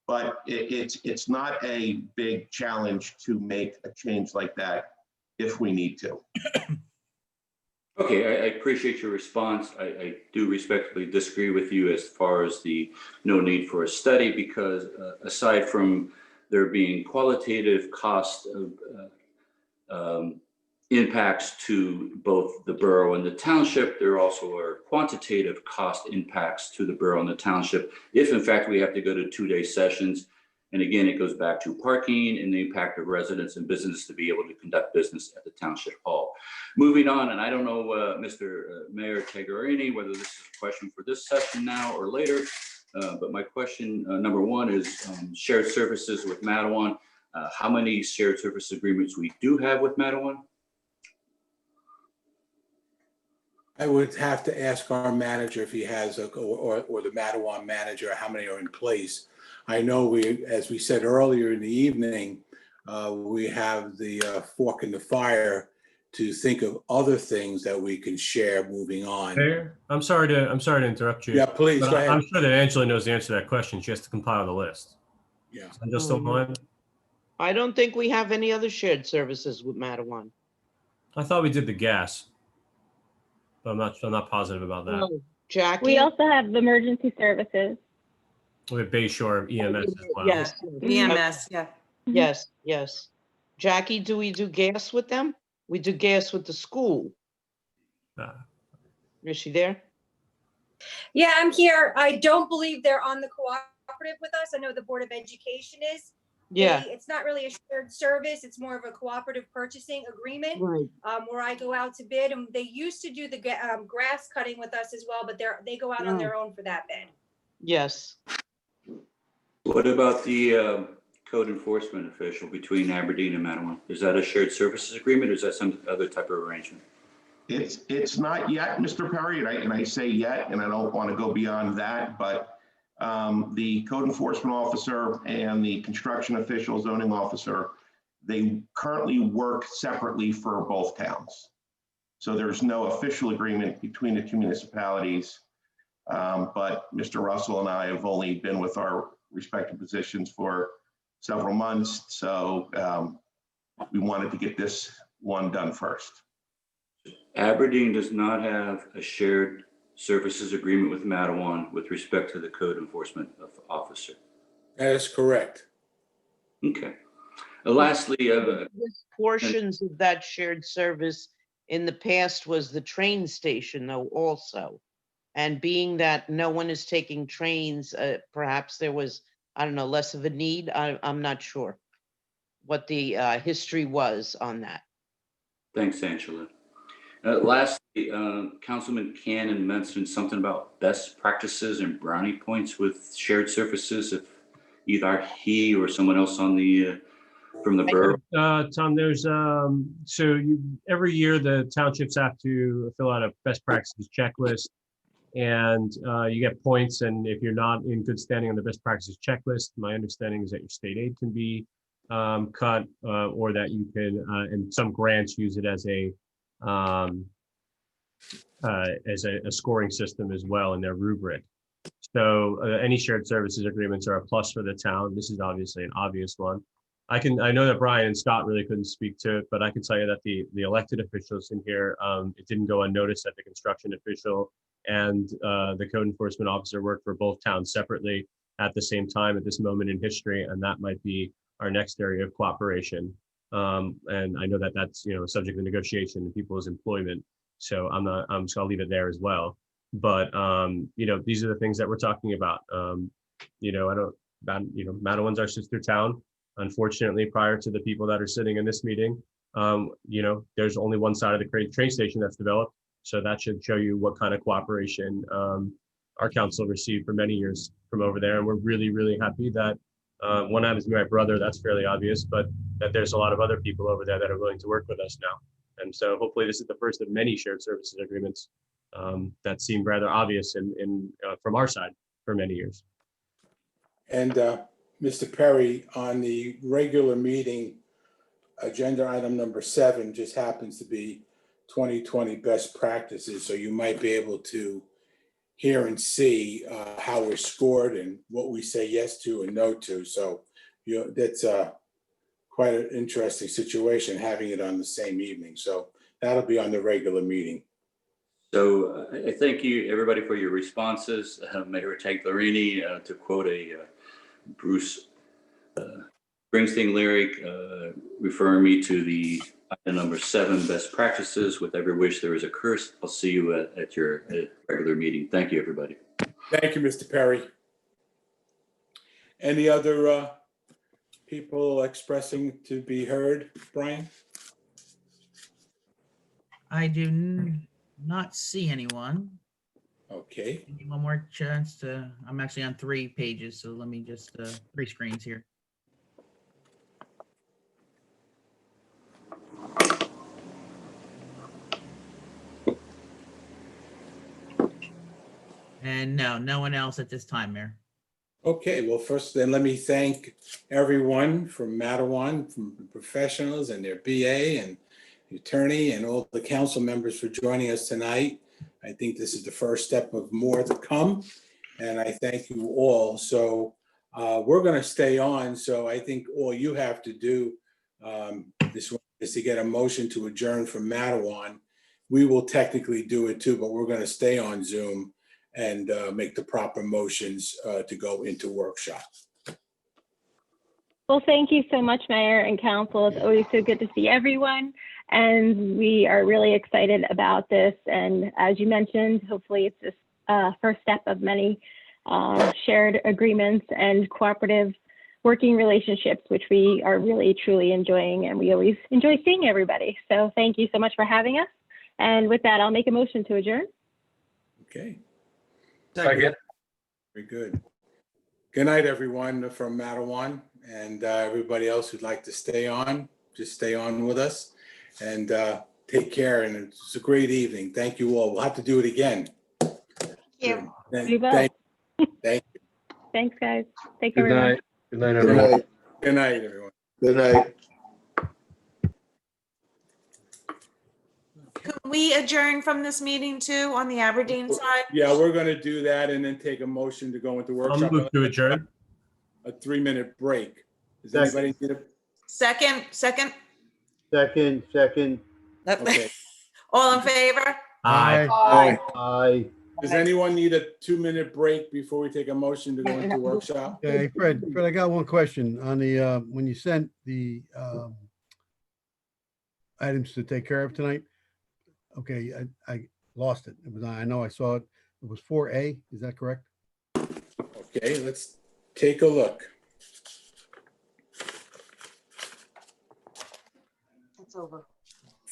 But it's not a big challenge to make a change like that if we need to. Okay, I appreciate your response. I do respectfully disagree with you as far as the no need for a study because aside from there being qualitative cost impacts to both the borough and the township. There also are quantitative cost impacts to the borough and the township if in fact we have to go to 2-day sessions. And again, it goes back to parking and the impact of residents and business to be able to conduct business at the township hall. Moving on, and I don't know, Mr. Mayor Taglerini, whether this is a question for this session now or later, but my question number one is shared services with Matawan. How many shared service agreements we do have with Matawan? I would have to ask our manager if he has, or the Matawan manager, how many are in place. I know as we said earlier in the evening, we have the fork in the fire to think of other things that we can share moving on. Mayor, I'm sorry to interrupt you. Yeah, please, but go ahead. I'm sure that Angela knows the answer to that question. She has to compile the list. Yeah. I'm just still on. I don't think we have any other shared services with Matawan. I thought we did the gas, but I'm not positive about that. No. Jackie? We also have the emergency services. We have Bayshore EMS as well. Yes. EMS, yeah. Yes, yes. Jackie, do we do gas with them? We do gas with the school. Is she there? Yeah, I'm here. I don't believe they're on the cooperative with us. I know the Board of Education is. Yeah. It's not really a shared service. It's more of a cooperative purchasing agreement. Right. Where I go out to bid, and they used to do the grass cutting with us as well, but they go out on their own for that bid. Yes. What about the code enforcement official between Aberdeen and Matawan? Is that a shared services agreement or is that some other type of arrangement? It's not yet, Mr. Perry, and I say yet, and I don't want to go beyond that, but the code enforcement officer and the construction official, zoning officer, they currently work separately for both towns. So there's no official agreement between the two municipalities. But Mr. Russell and I have only been with our respective positions for several months. So we wanted to get this one done first. Aberdeen does not have a shared services agreement with Matawan with respect to the code enforcement officer. That is correct. Okay. Lastly, Portions of that shared service in the past was the train station though also. And being that no one is taking trains, perhaps there was, I don't know, less of a need. I'm not sure what the history was on that. thanks, Angela. Lastly, Councilman Cannon mentioned something about best practices and brownie points with shared services. If either he or someone else on the from the borough. Tom, there's every year the townships have to fill out a best practices checklist, and you get points. And if you're not in good standing on the best practices checklist, my understanding is that your state aid can be cut, or that you can, and some grants use it as a scoring system as well in their rubric. So any shared services agreements are a plus for the town. This is obviously an obvious one. I know that Brian and Scott really couldn't speak to it, but I can tell you that the elected officials in here, it didn't go unnoticed that the construction official and the code enforcement officer work for both towns separately at the same time at this moment in history, and that might be our next area of cooperation. And I know that that's subject to negotiation and people's employment, so I'm just gonna leave it there as well. But these are the things that we're talking about. Matawan's our sister town. Unfortunately, prior to the people that are sitting in this meeting, there's only one side of the train station that's developed. So that should show you what kind of cooperation our council received for many years from over there. And we're really, really happy that one happens to be my brother, that's fairly obvious, but that there's a lot of other people over there that are willing to work with us now. And so hopefully this is the first of many shared services agreements that seem rather obvious from our side for many years. And Mr. Perry, on the regular meeting, agenda item number 7 just happens to be 2020 best practices. So you might be able to hear and see how we're scored and what we say yes to and no to. So that's quite an interesting situation having it on the same evening. So that'll be on the regular meeting. So I thank you, everybody, for your responses. Mayor Taglerini, to quote a Bruce Springsteen Lyric, referring me to the item number 7, best practices. With every wish, there is a curse. I'll see you at your regular meeting. Thank you, everybody. Thank you, Mr. Perry. Any other people expressing to be heard, Brian? I do not see anyone. Okay. Give me one more chance to, I'm actually on 3 pages, so let me just, 3 screens here. And no one else at this time, Mayor. Okay, well, first then let me thank everyone from Matawan, from the professionals and their BA and the attorney and all the council members for joining us tonight. I think this is the first step of more to come, and I thank you all. So we're going to stay on. So I think all you have to do this one is to get a motion to adjourn from Matawan. We will technically do it too, but we're going to stay on Zoom and make the proper motions to go into workshop. Well, thank you so much, Mayor and Council. It's always so good to see everyone. And we are really excited about this. And as you mentioned, hopefully it's just first step of many shared agreements and cooperative working relationships, which we are really, truly enjoying. And we always enjoy seeing everybody. So thank you so much for having us. And with that, I'll make a motion to adjourn. Okay. Second. Very good. Good night, everyone from Matawan, and everybody else who'd like to stay on, just stay on with us and take care. And it's a great evening. Thank you all. We'll have to do it again. you. We will. Thank you. Thanks, guys. Take care, everyone. Good night, Good everyone. night. Good night, everyone. Good night. Can we adjourn from this meeting too on the Aberdeen side? Yeah, we're going to do that and then take a motion to go into I'll workshop. move to adjourn. A 3-minute break. Does Second. anybody need a? Second? Second. Okay. All in favor? Aye. Aye. Aye. Does anyone need a 2-minute break before we take a motion to go into workshop? Okay, Fred, I got one question on the, when you sent the items to take care of tonight. Okay, I lost it. It was, I know I saw it. It was 4A, is that correct? Okay, let's take a look. It's over.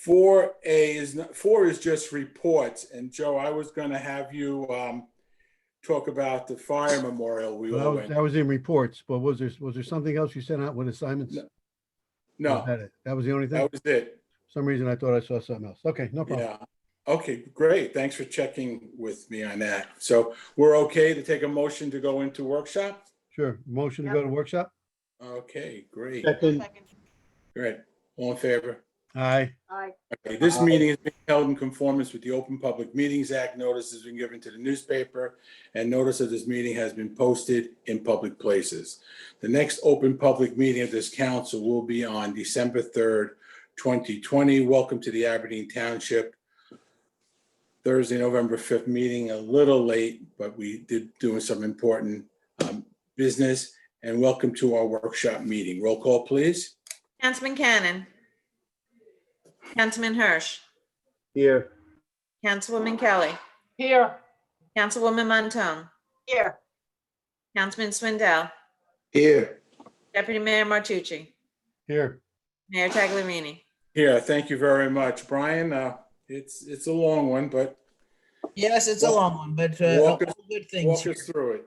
4A is not, 4 is just reports. And Joe, I was gonna have you talk about the fire memorial we all went. That was in reports, but was there something else you sent out with assignments? No, Was that it? That was the only thing? that was it. For some reason I thought I saw something else. Okay, no problem. Yeah. Okay, great. Thanks for checking with me on that. So we're okay to take a motion to go into workshop? Sure. Motion to go to workshop? Okay, great. Second. Great. All in favor? Aye. Aye. Okay, this meeting is being held in conformance with the Open Public Meetings Act. Notice has been given to the newspaper, and notice of this meeting has been posted in public places. The next open public meeting of this council will be on December 3rd, 2020. Welcome to the Aberdeen Township Thursday, November 5th meeting, a little late, but we did doing some important business. And welcome to our workshop meeting. Roll call, please. Councilman Cannon. Councilman Hirsch. Here. Councilwoman Kelly. Here. Councilwoman Montone. Here. Councilman Swindell. Here. Deputy Mayor Martucci. Here. Mayor Taglerini. Here, thank you very much. Brian, it's a long one, but Yes, it's a long one, but walk all us- good things walk here. us through it.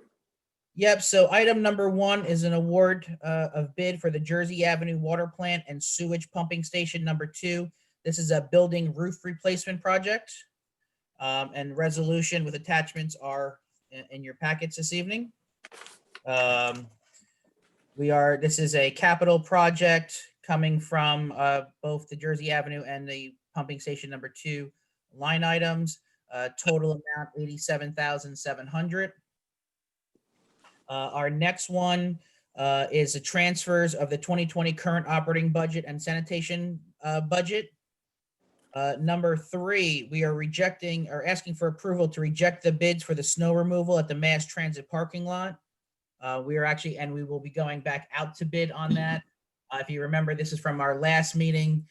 Yep, so item number 1 is an award of bid for the Jersey Avenue Water Plant and Sewage Pumping Station number 2. This is a building roof replacement project. And resolution with attachments are in your packets this evening. This is a capital project coming from both the Jersey Avenue and the pumping station number 2 line items. Total amount $87,700. Our next one is the transfers of the 2020 current operating budget and sanitation budget. Number 3, we are rejecting or asking for approval to reject the bids for the snow removal at the mass transit parking lot. We will be going back out to bid on that. If you remember, this is from our last meeting.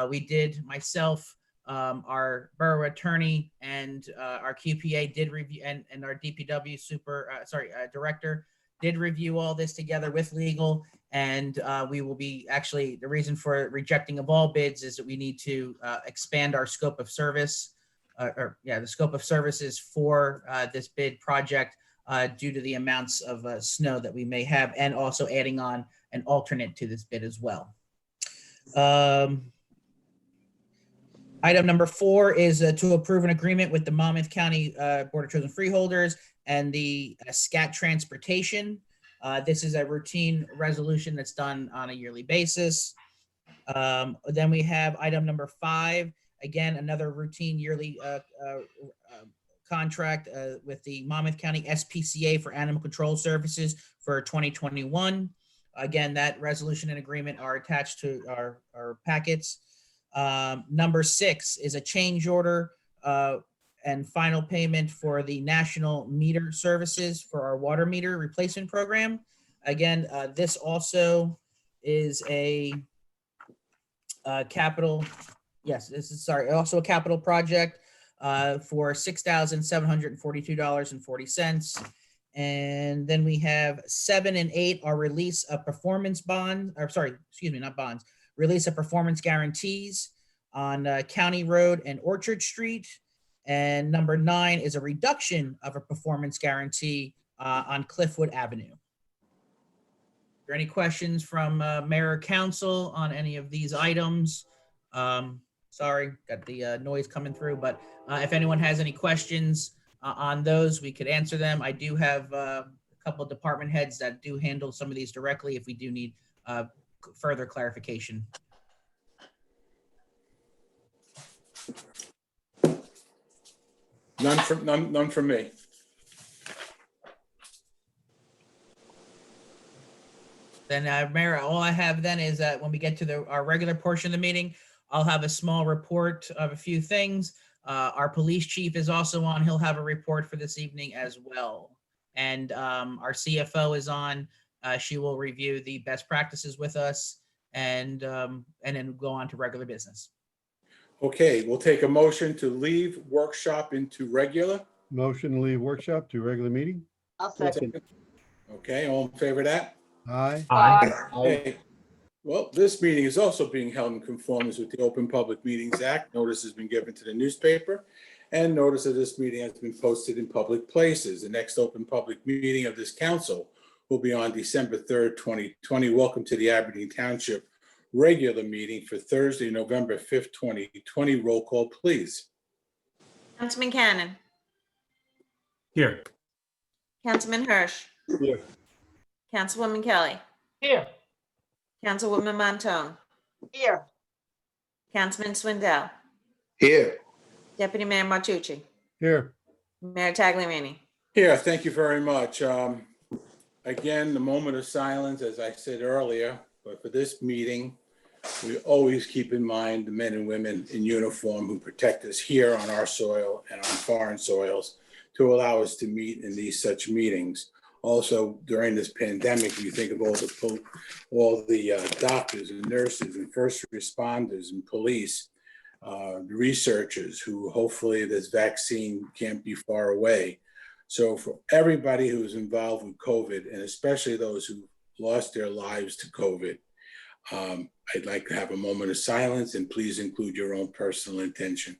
We did, myself, our borough attorney and our QPA did review, and our DPW director did review all this together with legal. And we will be, actually, the reason for rejecting of all bids is that we need to expand our scope of service, the scope of services for this bid project due to the amounts of snow that we may have, and also adding on an alternate to this bid as well. Item number 4 is to approve an agreement with the Monmouth County Board of Chosen Freeholders and the SCAT Transportation. This is a routine resolution that's done on a yearly basis. Then we have item number 5, again, another routine yearly contract with the Monmouth County SPCA for Animal Control Services for 2021. Again, that resolution and agreement are attached to our packets. Number 6 is a change order and final payment for the National Meter Services for our water meter replacement program. Again, this also is a capital, also a capital project for $6,742.40. And then we have 7 and 8 are release of performance bonds, release of performance guarantees on County Road and Orchard Street. And number 9 is a reduction of a performance guarantee on Cliffwood Avenue. Are there any questions from Mayor or Council on any of these items? Sorry, got the noise coming through, but if anyone has any questions on those, we could answer them. I do have a couple of department heads that do handle some of these directly if we do need further clarification. None from me. Then, Mayor, all I have then is that when we get to our regular portion of the meeting, I'll have a small report of a few things. Our police chief is also on. He'll have a report for this evening as well. And our CFO is on. She will review the best practices with us and then go on to regular business. Okay, we'll take a motion to leave workshop into regular. Motion to leave workshop to regular meeting. I'll second. Okay, all in favor of that? Aye. Okay. Well, this meeting is also being held in conformance with the Open Public Meetings Act. Notice has been given to the newspaper, and notice of this meeting has been posted in public places. The next open public meeting of this council will be on December 3rd, 2020. Welcome to the Aberdeen Township regular meeting for Thursday, November 5th, 2020. Roll call, please. Councilman Cannon, Here. Councilman Hirsch, Here. Councilwoman Kelly, Here. Councilwoman Montone, Here. Councilman Swindell, Here. Deputy Mayor Martucci, Here. Mayor Tagliarini. Here, thank you very much. Again, the moment of silence, as I said earlier, but for this meeting, we always keep in mind the men and women in uniform who protect us here on our soil and on foreign soils to allow us to meet in these such meetings. Also, during this pandemic, you think of all the doctors and nurses and first responders and police, the researchers who hopefully this vaccine can't be far away. So for everybody who's involved with COVID, and especially those who lost their lives to COVID, I'd like to have a moment of silence, and please include your own personal intention.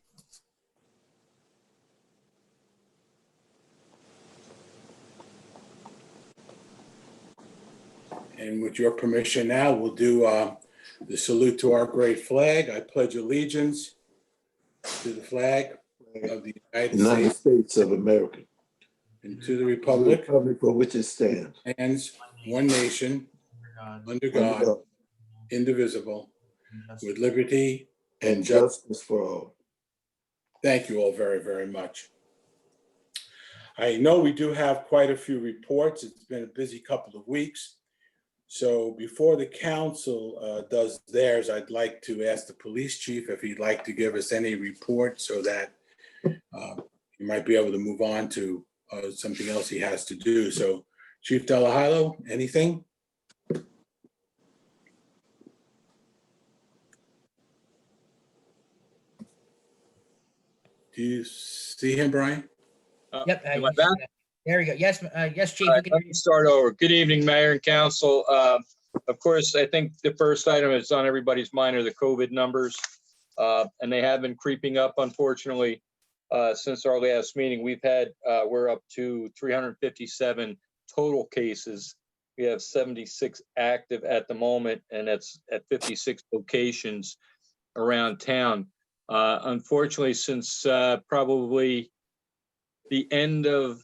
And with your permission now, we'll do the salute to our great flag. I pledge allegiance to the flag of the United States of America. And to the republic for which it stands. One nation, under God, indivisible, with liberty and justice for all. Thank you all very, very much. I know we do have quite a few reports. It's been a busy couple of weeks. So before the council does theirs, I'd like to ask the police chief if he'd like to give us any report so that he might be able to move on to something else he has to do. So Chief Delahilo, anything? Do you see him, Brian? Yep. Am I back? There we go. Yes, yes, Chief. All we right, can let hear me you. start over. Good evening, Mayor and Council. Of course, I think the first item that's on everybody's mind are the COVID numbers. And they have been creeping up, unfortunately, since our last meeting. We're up to 357 total cases. We have 76 active at the moment, and that's at 56 locations around town. Unfortunately, since probably the end of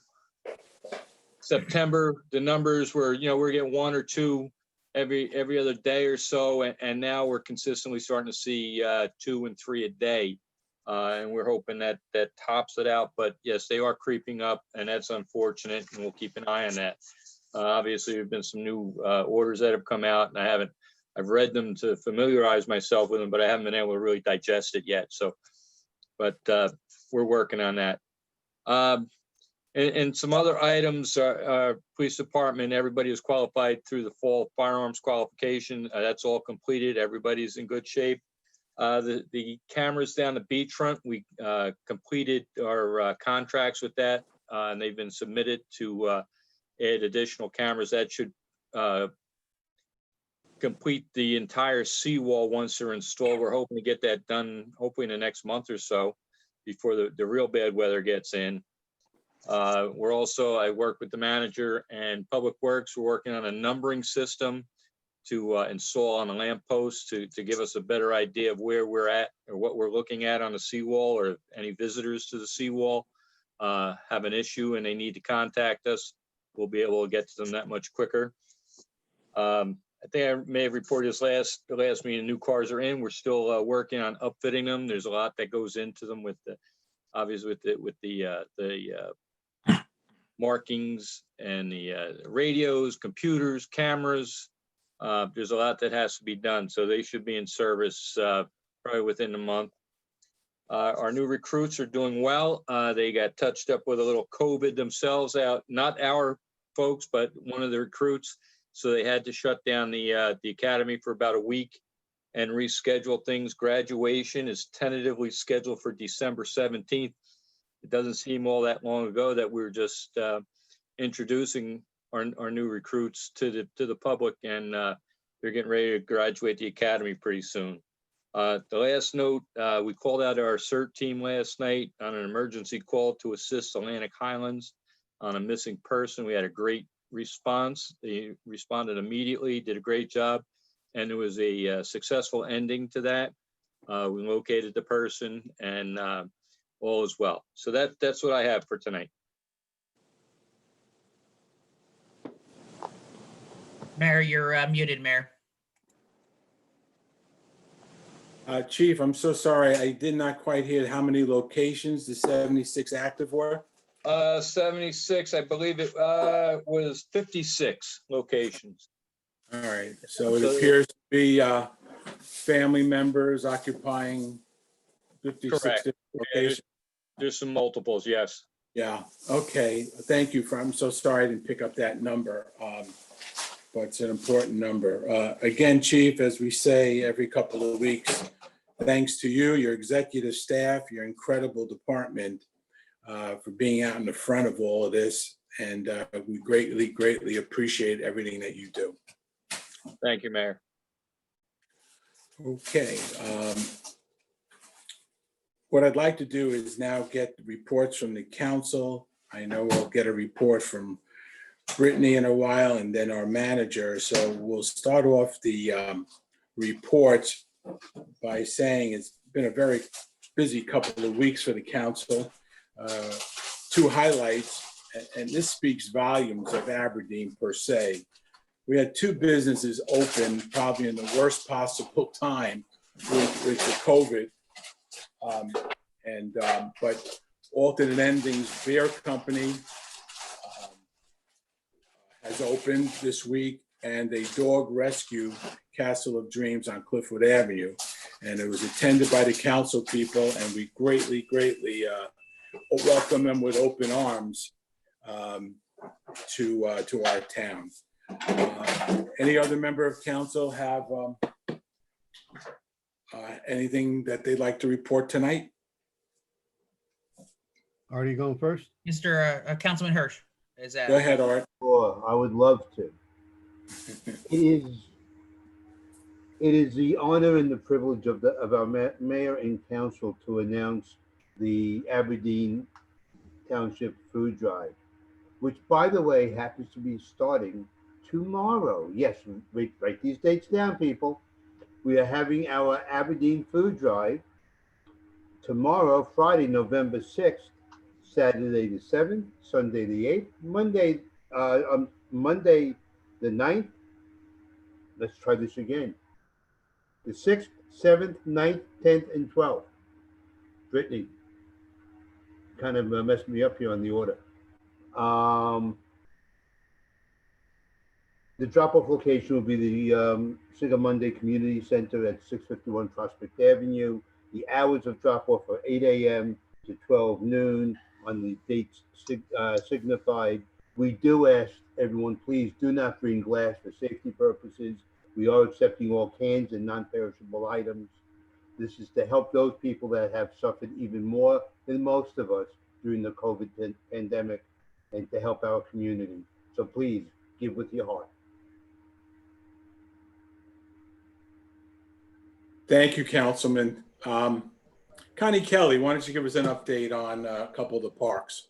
September, the numbers were, we're getting 1 or 2 every other day or so, and now we're consistently starting to see 2 and 3 a day, and we're hoping that tops it out. But yes, they are creeping up, and that's unfortunate, and we'll keep an eye on that. Obviously, there have been some new orders that have come out, and I've read them to familiarize myself with them, but I haven't been able to really digest it yet. So, but we're working on that. And some other items, police department, everybody is qualified through the fall firearms qualification. That's all completed. Everybody's in good shape. The cameras down the beachfront, we completed our contracts with that, and they've been submitted to add additional cameras. That should complete the entire seawall once they're installed. We're hoping to get that done hopefully in the next month or so before the real bad weather gets in. I work with the manager and Public Works. We're working on a numbering system to install on the lampposts to give us a better idea of where we're at or what we're looking at on the seawall, or if any visitors to the seawall have an issue and they need to contact us, we'll be able to get to them that much quicker. I think I may have reported this the last meeting, new cars are in. We're still working on upfitting them. There's a lot that goes into them with the markings and the radios, computers, cameras. There's a lot that has to be done. So they should be in service probably within a month. Our new recruits are doing well. They got touched up with a little COVID themselves out, not our folks, but one of the recruits. So they had to shut down the academy for about a week and reschedule things. Graduation is tentatively scheduled for December 17th. It doesn't seem all that long ago that we were just introducing our new recruits to the public, and they're getting ready to graduate the academy pretty soon. The last note, we called out our CERT team last night on an emergency call to assist Atlantic Highlands on a missing person. We had a great response. They responded immediately, did a great job, and there was a successful ending to that. We located the person, and all is well. So that's what I have for tonight. Mayor, you're muted, Mayor. Chief, I'm so sorry. I did not quite hear how many locations the 76 active were. 76, I believe it was 56 locations. All right, so it appears to be family members occupying 56 Correct. different locations. There's some multiples, yes. Yeah, okay, thank you. I'm so sorry I didn't pick up that number, but it's an important number. Again, Chief, as we say every couple of weeks, thanks to you, your executive staff, your incredible department for being out in the front of all of this. And we greatly, greatly appreciate everything that you do. Thank you, Mayor. Okay. What I'd like to do is now get the reports from the council. I know we'll get a report from Brittany in a while, and then our manager. So we'll start off the reports by saying it's been a very busy couple of weeks for the council. 2 highlights, and this speaks volumes of Aberdeen per se. We had 2 businesses open probably in the worst possible time with the COVID. But Alternate Endings Beer Company has opened this week, and a dog rescue, Castle of Dreams on Cliffwood Avenue. And it was attended by the council people, and we greatly, greatly welcome them with open arms to our town. Any other member of council have anything that they'd like to report tonight? Artie, you going first? Mr. Councilman Hirsch is Go ahead, Art. Sure, I would love to. It is the honor and the privilege of our mayor and council to announce the Aberdeen Township Food Drive, which, by the way, happens to be starting tomorrow. Yes, write these dates down, people. We are having our Aberdeen Food Drive tomorrow, Friday, November 6th, Saturday the 7th, Sunday the 8th, Monday the 9th. Let's try this again. The 6th, 7th, 9th, 10th, and 12th. Brittany kind of messed me up here on the order. The drop-off location will be the Siga Monday Community Center at 651 Prospect Avenue. The hours of drop-off are 8 a.m. to 12 noon on the dates signified. We do ask everyone, please do not bring glass for safety purposes. We are accepting all cans and non-perishable items. This is to help those people that have suffered even more than most of us during the COVID pandemic and to help our community. So please give with your heart. Thank you, Councilman. Connie Kelly, why don't you give us an update on a couple of the parks?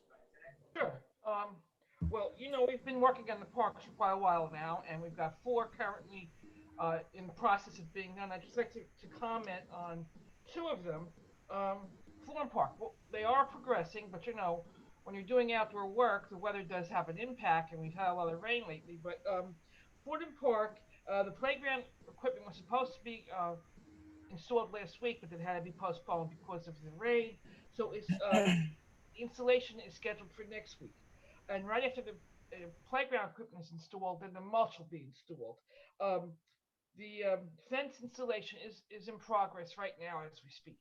Sure. Well, you know, we've been working on the parks for quite a while now, and we've got 4 currently in the process of being done. I'd just like to comment on 2 of them. Florham Park, well, they are progressing, but you know, when you're doing outdoor work, the weather does have an impact, and we've had a lot of rain lately. But Florham Park, the playground equipment was supposed to be installed last week, but it had to be postponed because of the rain. So it's installation is scheduled for next week. And right after the playground equipment is installed, then the mulch will be installed. The fence installation is in progress right now as we speak.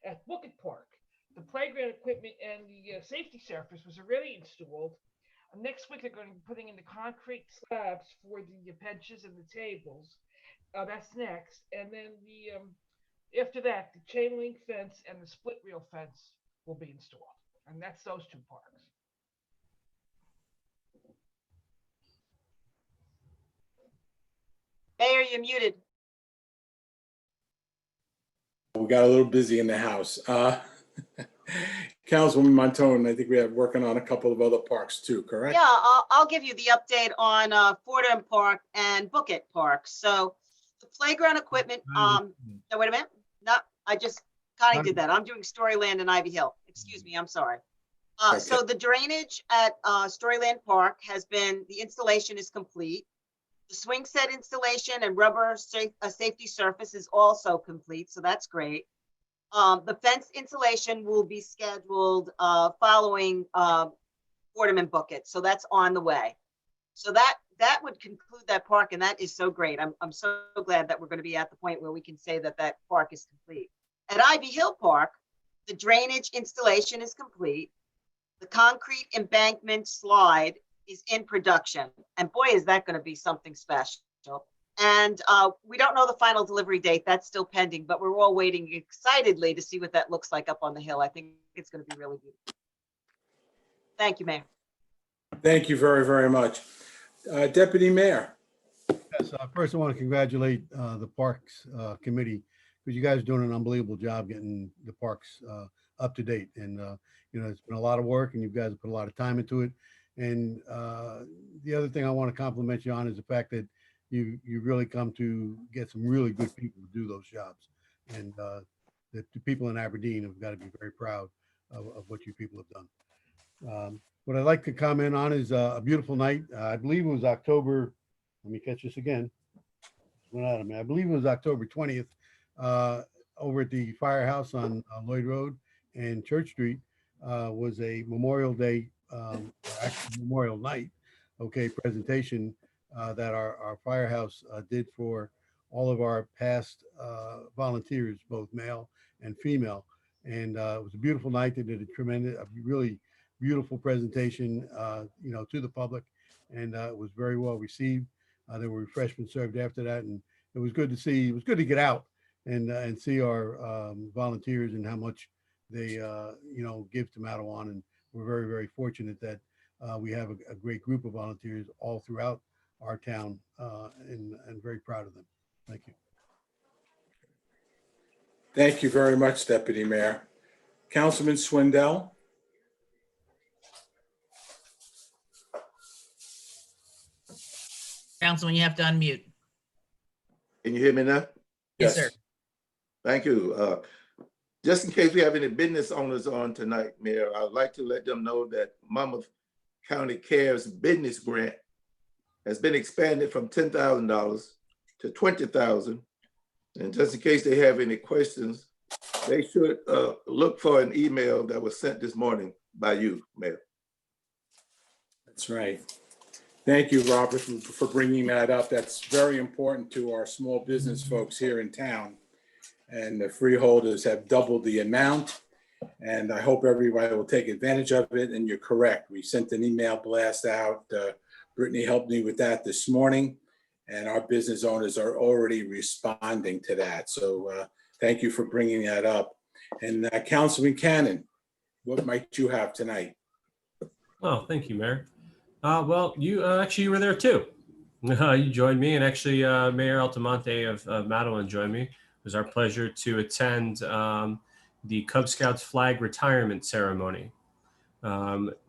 At Bucket Park, the playground equipment and the safety surface was already installed. Next week, they're going to be putting in the concrete slabs for the benches and the tables. That's next. And then after that, the chain link fence and the split rail fence will be installed. And that's those 2 parks. Mayor, you're muted. We got a little busy in the house. Councilwoman Montone, I think we have working on a couple of other parks too, correct? Yeah, I'll give you the update on Fordham Park and Bucket Park. So the playground equipment, no, wait a minute. No, I just kind of did that. I'm doing Storyland and Ivy Hill. Excuse me, I'm sorry. So the drainage at Storyland Park has been, the installation is complete. The swing set installation and rubber safety surface is also complete, so that's great. The fence installation will be scheduled following Fordham and Bucket, so that's on the way. So that would conclude that park, and that is so great. I'm so glad that we're going to be at the point where we can say that that park is complete. At Ivy Hill Park, the drainage installation is complete. The concrete embankment slide is in production, and boy, is that going to be something special. And we don't know the final delivery date. That's still pending, but we're all waiting excitedly to see what that looks like up on the hill. I think it's going to be really beautiful. Thank you, Mayor. Thank you very, very much. Deputy Mayor. Yes, first I want to congratulate the Parks Committee, because you guys are doing an unbelievable job getting the parks up to date. And, you know, it's been a lot of work and you guys have put a lot of time into it. And the other thing I want to compliment you on is the fact that you really come to get some really good people to do those jobs. And the people in Aberdeen have got to be very proud of what you people have done. What I'd like to comment on is a beautiful night. I believe it was October, let me catch this again. Went out of me. I believe it was October 20th over at the Firehouse on Lloyd Road and Church Street was a Memorial Day, actually Memorial Night, presentation that our firehouse did for all of our past volunteers, both male and female. And it was a beautiful night. They did a really beautiful presentation, you know, to the public, and it was very well received. There were refreshments served after that, and it was good to see. It was good to get out and see our volunteers and how much they, give to Mattawan. And we're very, very fortunate that we have a great group of volunteers all throughout our town, and very proud of them. Thank you. Thank you very much, Deputy Mayor. Councilman Swindell? Councilman, you have to unmute. Can you hear me now? Yes, sir. Thank you. Just in case we have any business owners on tonight, Mayor, I would like to let them know that Monmouth County Cares Business Grant has been expanded from $10,000 to $20,000. And just in case they have any questions, they should look for an email that was sent this morning by you, Mayor. That's right. Thank you, Robert, for bringing that up. That's very important to our small business folks here in town. And the freeholders have doubled the amount. And I hope everybody will take advantage of it. And you're correct. We sent an email blast out. Brittany helped me with that this morning. And our business owners are already responding to that. So thank you for bringing that up. And Councilman Cannon, what might you have tonight? Oh, thank you, Mayor. Well, you actually were there too. You joined me, and actually Mayor Altamonte of Matawan joined me. It was our pleasure to attend the Cub Scouts flag retirement ceremony,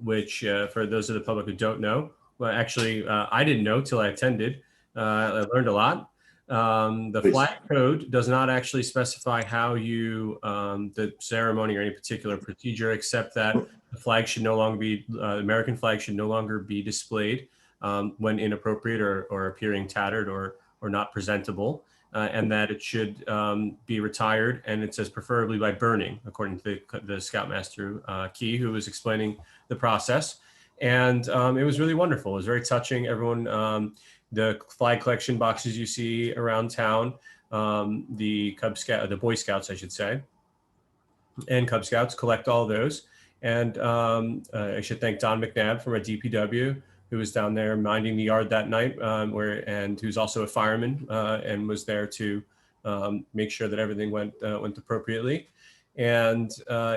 which for those of the public who don't know, well, actually I didn't know till I attended. I learned a lot. The flag code does not actually specify how you, the ceremony or any particular procedure, except that the flag should no longer be, American flag should no longer be displayed when inappropriate or appearing tattered or not presentable, and that it should be retired, and it says preferably by burning, according to the Scoutmaster Key, who was explaining the process. And it was really wonderful. It was very touching. Everyone, the flag collection boxes you see around town, the Boy Scouts, I should say, and Cub Scouts collect all those. And I should thank Don McNabb from our DPW, who was down there minding the yard that night, and who's also a fireman and was there to make sure that everything went appropriately. And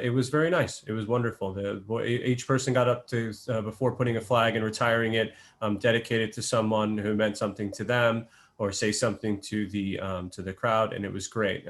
it was very nice. It was wonderful. Each person got up to, before putting a flag and retiring it, dedicate it to someone who meant something to them, or say something to the crowd, and it was great.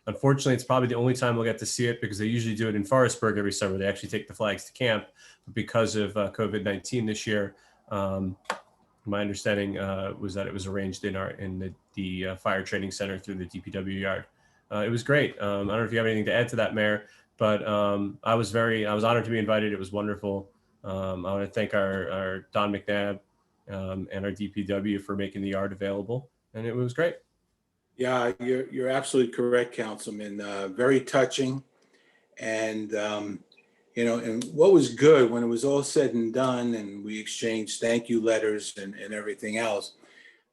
Unfortunately, it's probably the only time we'll get to see it, because they usually do it in Forestburg every summer. They actually take the flags to camp, but because of COVID-19 this year, my understanding was that it was arranged in the fire training center through the DPW yard. It was great. I don't know if you have anything to add to that, Mayor, but I was honored to be invited. It was wonderful. I want to thank our Don McNabb and our DPW for making the yard available, and it was great. Yeah, you're absolutely correct, Councilman. Very touching, and and what was good when it was all said and done, and we exchanged thank you letters and everything else.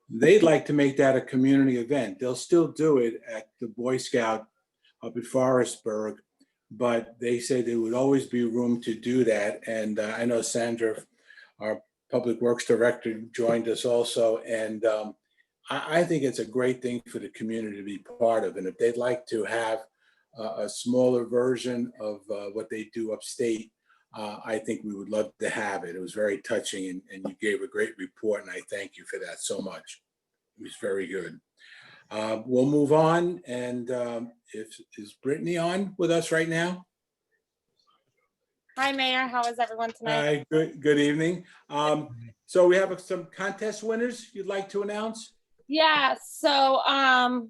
They'd like to make that a community event. They'll still do it at the Boy Scout up at Forestburg, but they said there would always be room to do that. And I know Sandra, our Public Works Director, joined us also. And I think it's a great thing for the community to be part of. And if they'd like to have a smaller version of what they do upstate, I think we would love to have it. It was very touching, and you gave a great report, and I thank you for that so much. It was very good. We'll move on, and is Brittany on with us right now? Hi, Mayor. How is everyone tonight? Hi, good evening. So we have some contest winners you'd like to announce? Yeah, so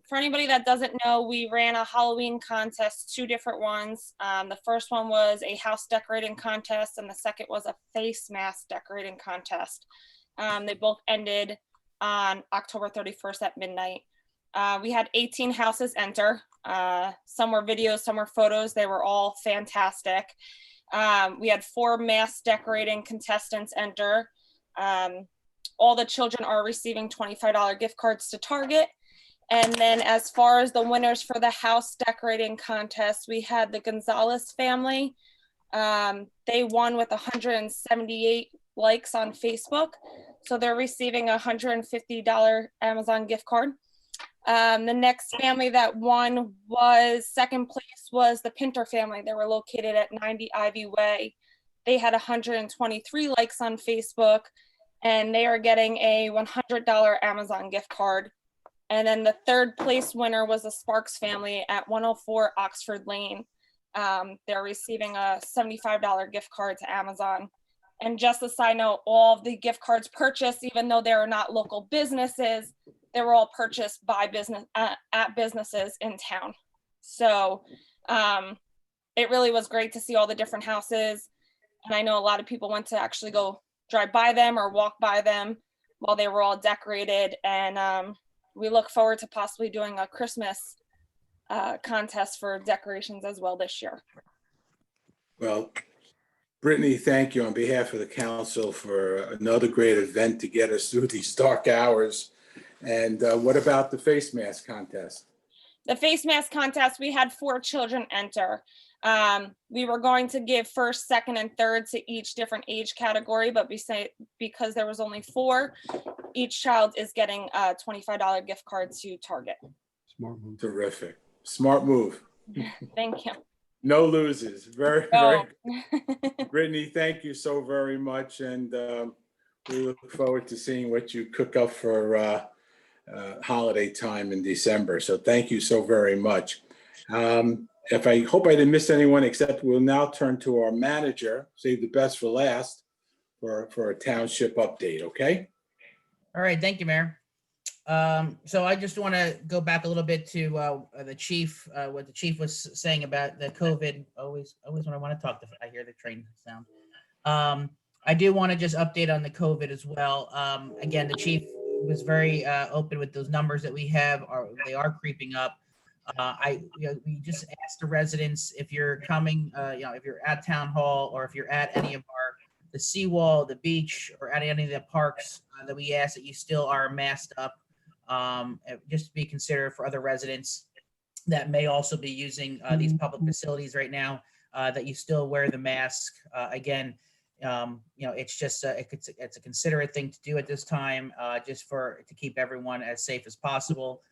for anybody that doesn't know, we ran a Halloween contest, 2 different ones. The first one was a house decorating contest, and the second was a face mask decorating contest. They both ended on October 31st at midnight. We had 18 houses enter. Some were videos, some were photos. They were all fantastic. We had 4 mask decorating contestants enter. All the children are receiving $25 gift cards to Target. And then as far as the winners for the house decorating contest, we had the Gonzalez family. They won with 178 likes on Facebook. So they're receiving a $150 Amazon gift card. The next family that won was second place was the Pinter family. They were located at 90 Ivy Way. They had 123 likes on Facebook, and they are getting a $100 Amazon gift card. And then the third place winner was the Sparks family at 104 Oxford Lane. They're receiving a $75 gift card to Amazon. And just a side note, all of the gift cards purchased, even though they are not local businesses, they were all purchased by at businesses in town. So it really was great to see all the different houses. And I know a lot of people went to actually go drive by them or walk by them while they were all decorated. And we look forward to possibly doing a Christmas contest for decorations as well this year. Well, Brittany, thank you on behalf of the council for another great event to get us through these dark hours. And what about the face mask contest? The face mask contest, we had 4 children enter. We were going to give first, second, and third to each different age category, but because there was only 4, each child is getting a $25 gift card to Target. Smart move. Terrific. Smart move. Thank you. No loses. Very, No. very. Brittany, thank you so very much. And we look forward to seeing what you cook up for holiday time in December. So thank you so very much. I hope I didn't miss anyone, except we'll now turn to our manager, save the best for last, for a township update, okay? All right, thank you, Mayor. So I just want to go back a little bit to the chief, what the chief was saying about the COVID. Always when I want to talk, I hear the train sound. I do want to just update on the COVID as well. Again, the chief was very open with those numbers that we have. They are creeping up. We just asked the residents, if you're coming, if you're at town hall or if you're at any of the seawall, the beach, or at any of the parks, that we ask that you still are masked up, just to be considered for other residents that may also be using these public facilities right now, that you still wear the mask. Again, it's just it's a considerate thing to do at this time, just to keep everyone as safe as possible.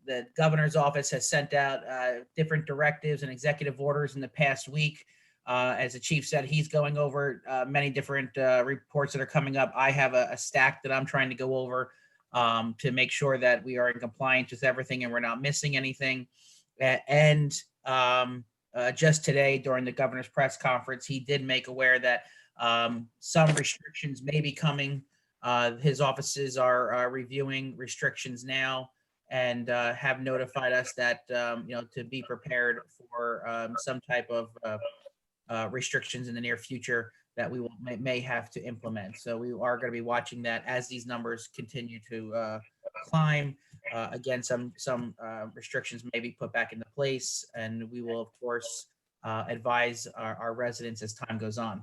The governor's office has sent out different directives and executive orders in the past week. As the chief said, he's going over many different reports that are coming up. I have a stack that I'm trying to go over to make sure that we are in compliance with everything and we're not missing anything. And just today during the governor's press conference, he did make aware that some restrictions may be coming. His offices are reviewing restrictions now, and have notified us that to be prepared for some type of restrictions in the near future that we may have to implement. So we are going to be watching that as these numbers continue to climb. Again, some restrictions may be put back into place, and we will of course advise our residents as time goes on.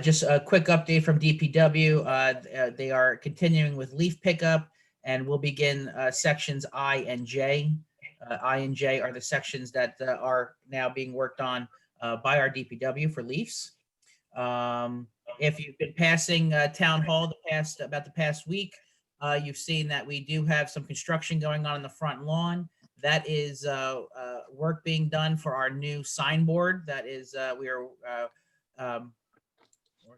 Just a quick update from DPW. They are continuing with leaf pickup, and we'll begin sections I and J. I and J are the sections that are now being worked on by our DPW for leaves. If you've been passing Town Hall about the past week, you've seen that we do have some construction going on in the front lawn. That is work being done for our new signboard. That is, I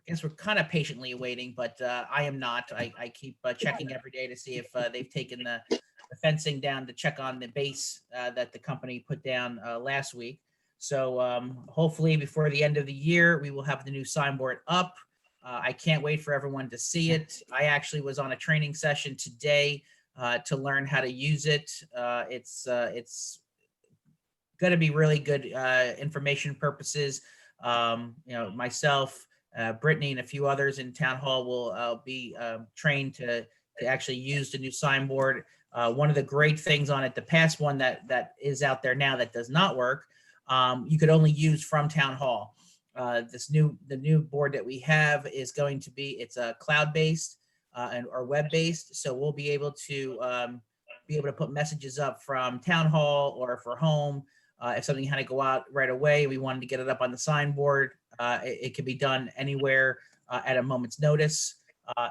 guess we're kind of patiently waiting, but I am not. I keep checking every day to see if they've taken the fencing down to check on the base that the company put down last week. So hopefully before the end of the year, we will have the new signboard up. I can't wait for everyone to see it. I actually was on a training session today to learn how to use it. It's going to be really good information purposes. Myself, Brittany, and a few others in Town Hall will be trained to actually use the new signboard. One of the great things on it, the past one that is out there now that does not work, you could only use from Town Hall. The new board that we have is going to be, it's a cloud-based or web-based, so we'll be able to put messages up from Town Hall or for home. If something had to go out right away, we wanted to get it up on the signboard. It can be done anywhere at a moment's notice.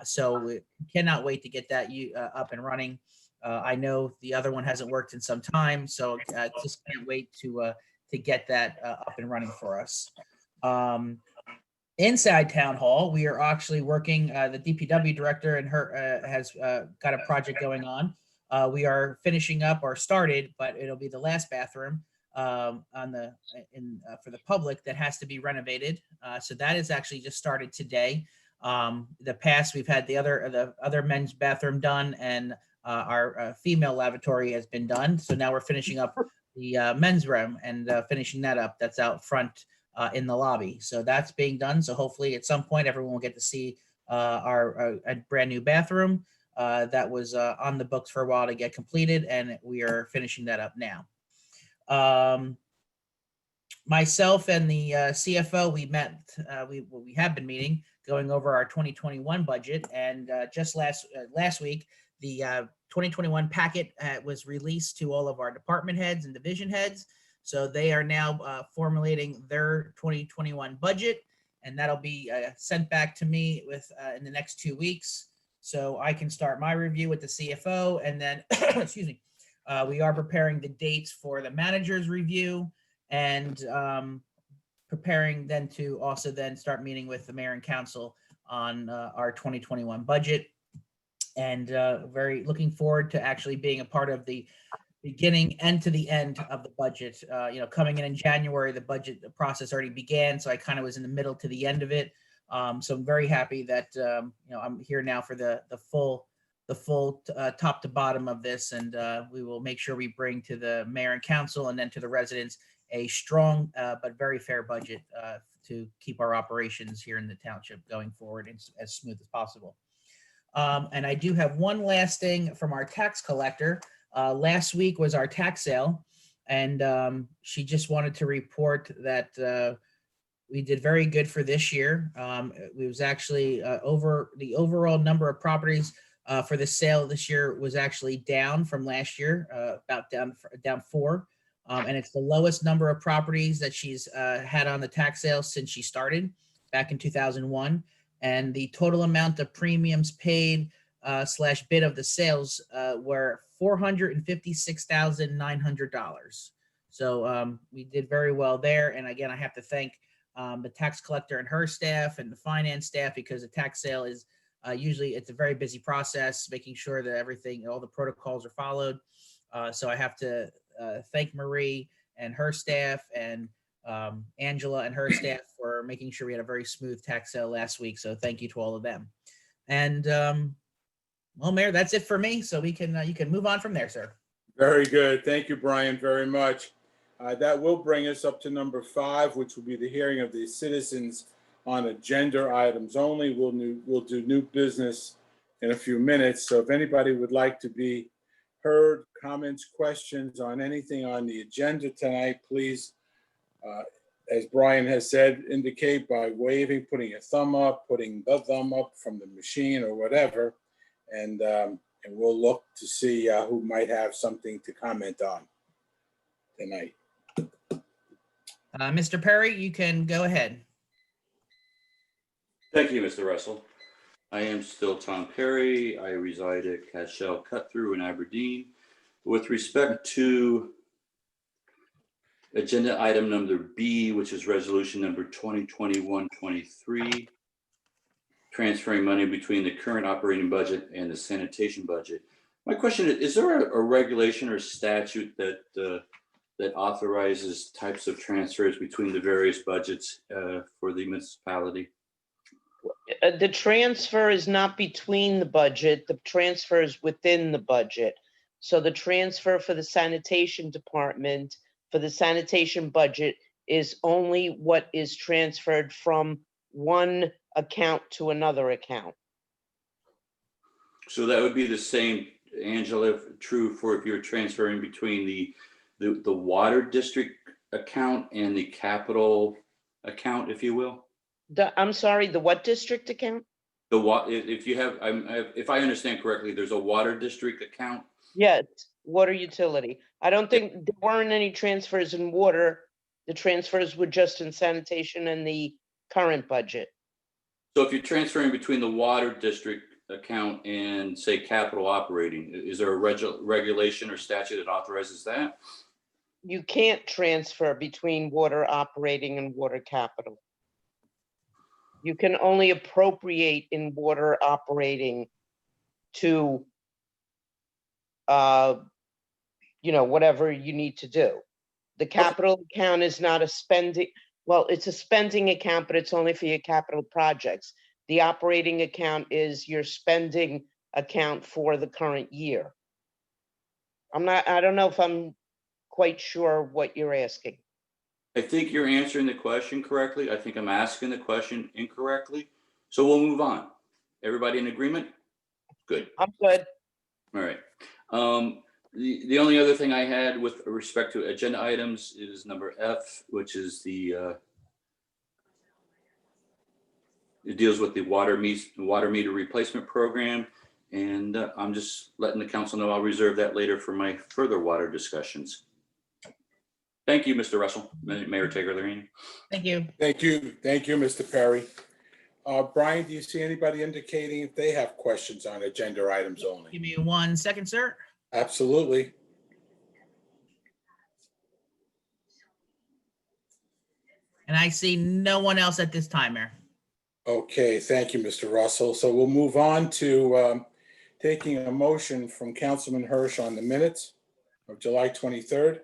So we cannot wait to get that up and running. I know the other one hasn't worked in some time, so just can't wait to get that up and running for us. Inside Town Hall, we are actually working, the DPW director and her has got a project going on. We are finishing up or started, but it'll be the last bathroom for the public that has to be renovated. So that is actually just started today. The past, we've had the other men's bathroom done, and our female lavatory has been done. So now we're finishing up the men's room and finishing that up. That's out front in the lobby. So that's being done. So hopefully at some point everyone will get to see our a brand new bathroom that was on the books for a while to get completed, and we are finishing that up now. Myself and the CFO, we met, we have been meeting, going over our 2021 budget, and just last week, the 2021 packet was released to all of our department heads and division heads. So they are now formulating their 2021 budget, and that'll be sent back to me in the next 2 weeks. So I can start my review with the CFO, and then, excuse me, we are preparing the dates for the manager's review, and preparing then to also then start meeting with the mayor and council on our 2021 budget. And very looking forward to actually being a part of the beginning and to the end of the budget. Coming in January, the budget process already began, so I kind of was in the middle to the end of it. So I'm very happy that I'm here now for the full top to bottom of this, and we will make sure we bring to the mayor and council and then to the residents a strong but very fair budget to keep our operations here in the township going forward as smooth as possible. And I do have one last thing from our tax collector. Last week was our tax sale, and she just wanted to report that we did very good for this year. It was actually over the overall number of properties for the sale this year was actually down from last year, about down 4. And it's the lowest number of properties that she's had on the tax sale since she started back in 2001. And the total amount of premiums paid / bid of the sales were $456,900. So we did very well there. And again, I have to thank the tax collector and her staff and the finance staff, because the tax sale is usually it's a very busy process, making sure that all the protocols are followed. So I have to thank Marie and her staff, and Angela and her staff for making sure we had a very smooth tax sale last week. So thank you to all of them. And well, Mayor, that's it for me. So we can you can move on from there, sir. Very good. Thank you, Brian, very much. That will bring us up to number 5, which will be the hearing of the citizens on agenda items only. We'll do new business in a few minutes. So if anybody would like to be heard, comments, questions on anything on the agenda tonight, please, as Brian has said, indicate by waving, putting a thumb up, putting the thumb up from the machine or whatever, and we'll look to see who might have something to comment on tonight. Mr. Perry, you can go ahead. Thank you, Mr. Russell. I am still Tom Perry. I reside at Cashel Cut Through in Aberdeen. With respect to agenda item number B, which is resolution number 2021-23, transferring money between the current operating budget and the sanitation budget. My question is there a regulation or statute that authorizes types of transfers between the various budgets for the municipality? The transfer is not between the budget, the transfer is within the budget. So the transfer for the sanitation department, for the sanitation budget, is only what is transferred from one account to another account. So that would be the same, Angela, true for if you're transferring between the water district account and the capital account, if you will? I'm sorry, the what district account? If you have, if I understand correctly, there's a water district account. Yes, water utility. I don't think there weren't any transfers in water. The transfers were just in sanitation and the current budget. So if you're transferring between the water district account and say capital operating? Is there a regulation or statute that authorizes that? You can't transfer between water operating and water capital. You can only appropriate in water operating to, whatever you need to do. The capital account is not a spending, well, it's a spending account, but it's only for your capital projects. The operating account is your spending account for the current year. I don't know if I'm quite sure what you're asking. I think you're answering the question correctly. I think I'm asking the question incorrectly. So we'll move on. Everybody in agreement? Good. I'm good. All right. The only other thing I had with respect to agenda items is number F, which is it deals with the water meter replacement program. And I'm just letting the council know I'll reserve that later for my further water discussions. Thank you, Mr. Russell. Mayor Tagliarini. Thank you. Thank you. Thank you, Mr. Perry. Brian, do you see anybody indicating if they have questions on agenda items only? Give me 1 second, sir. Absolutely. And I see no one else at this time, Mayor. Okay, thank you, Mr. Russell. So we'll move on to taking a motion from Councilman Hirsch on the minutes of July 23rd.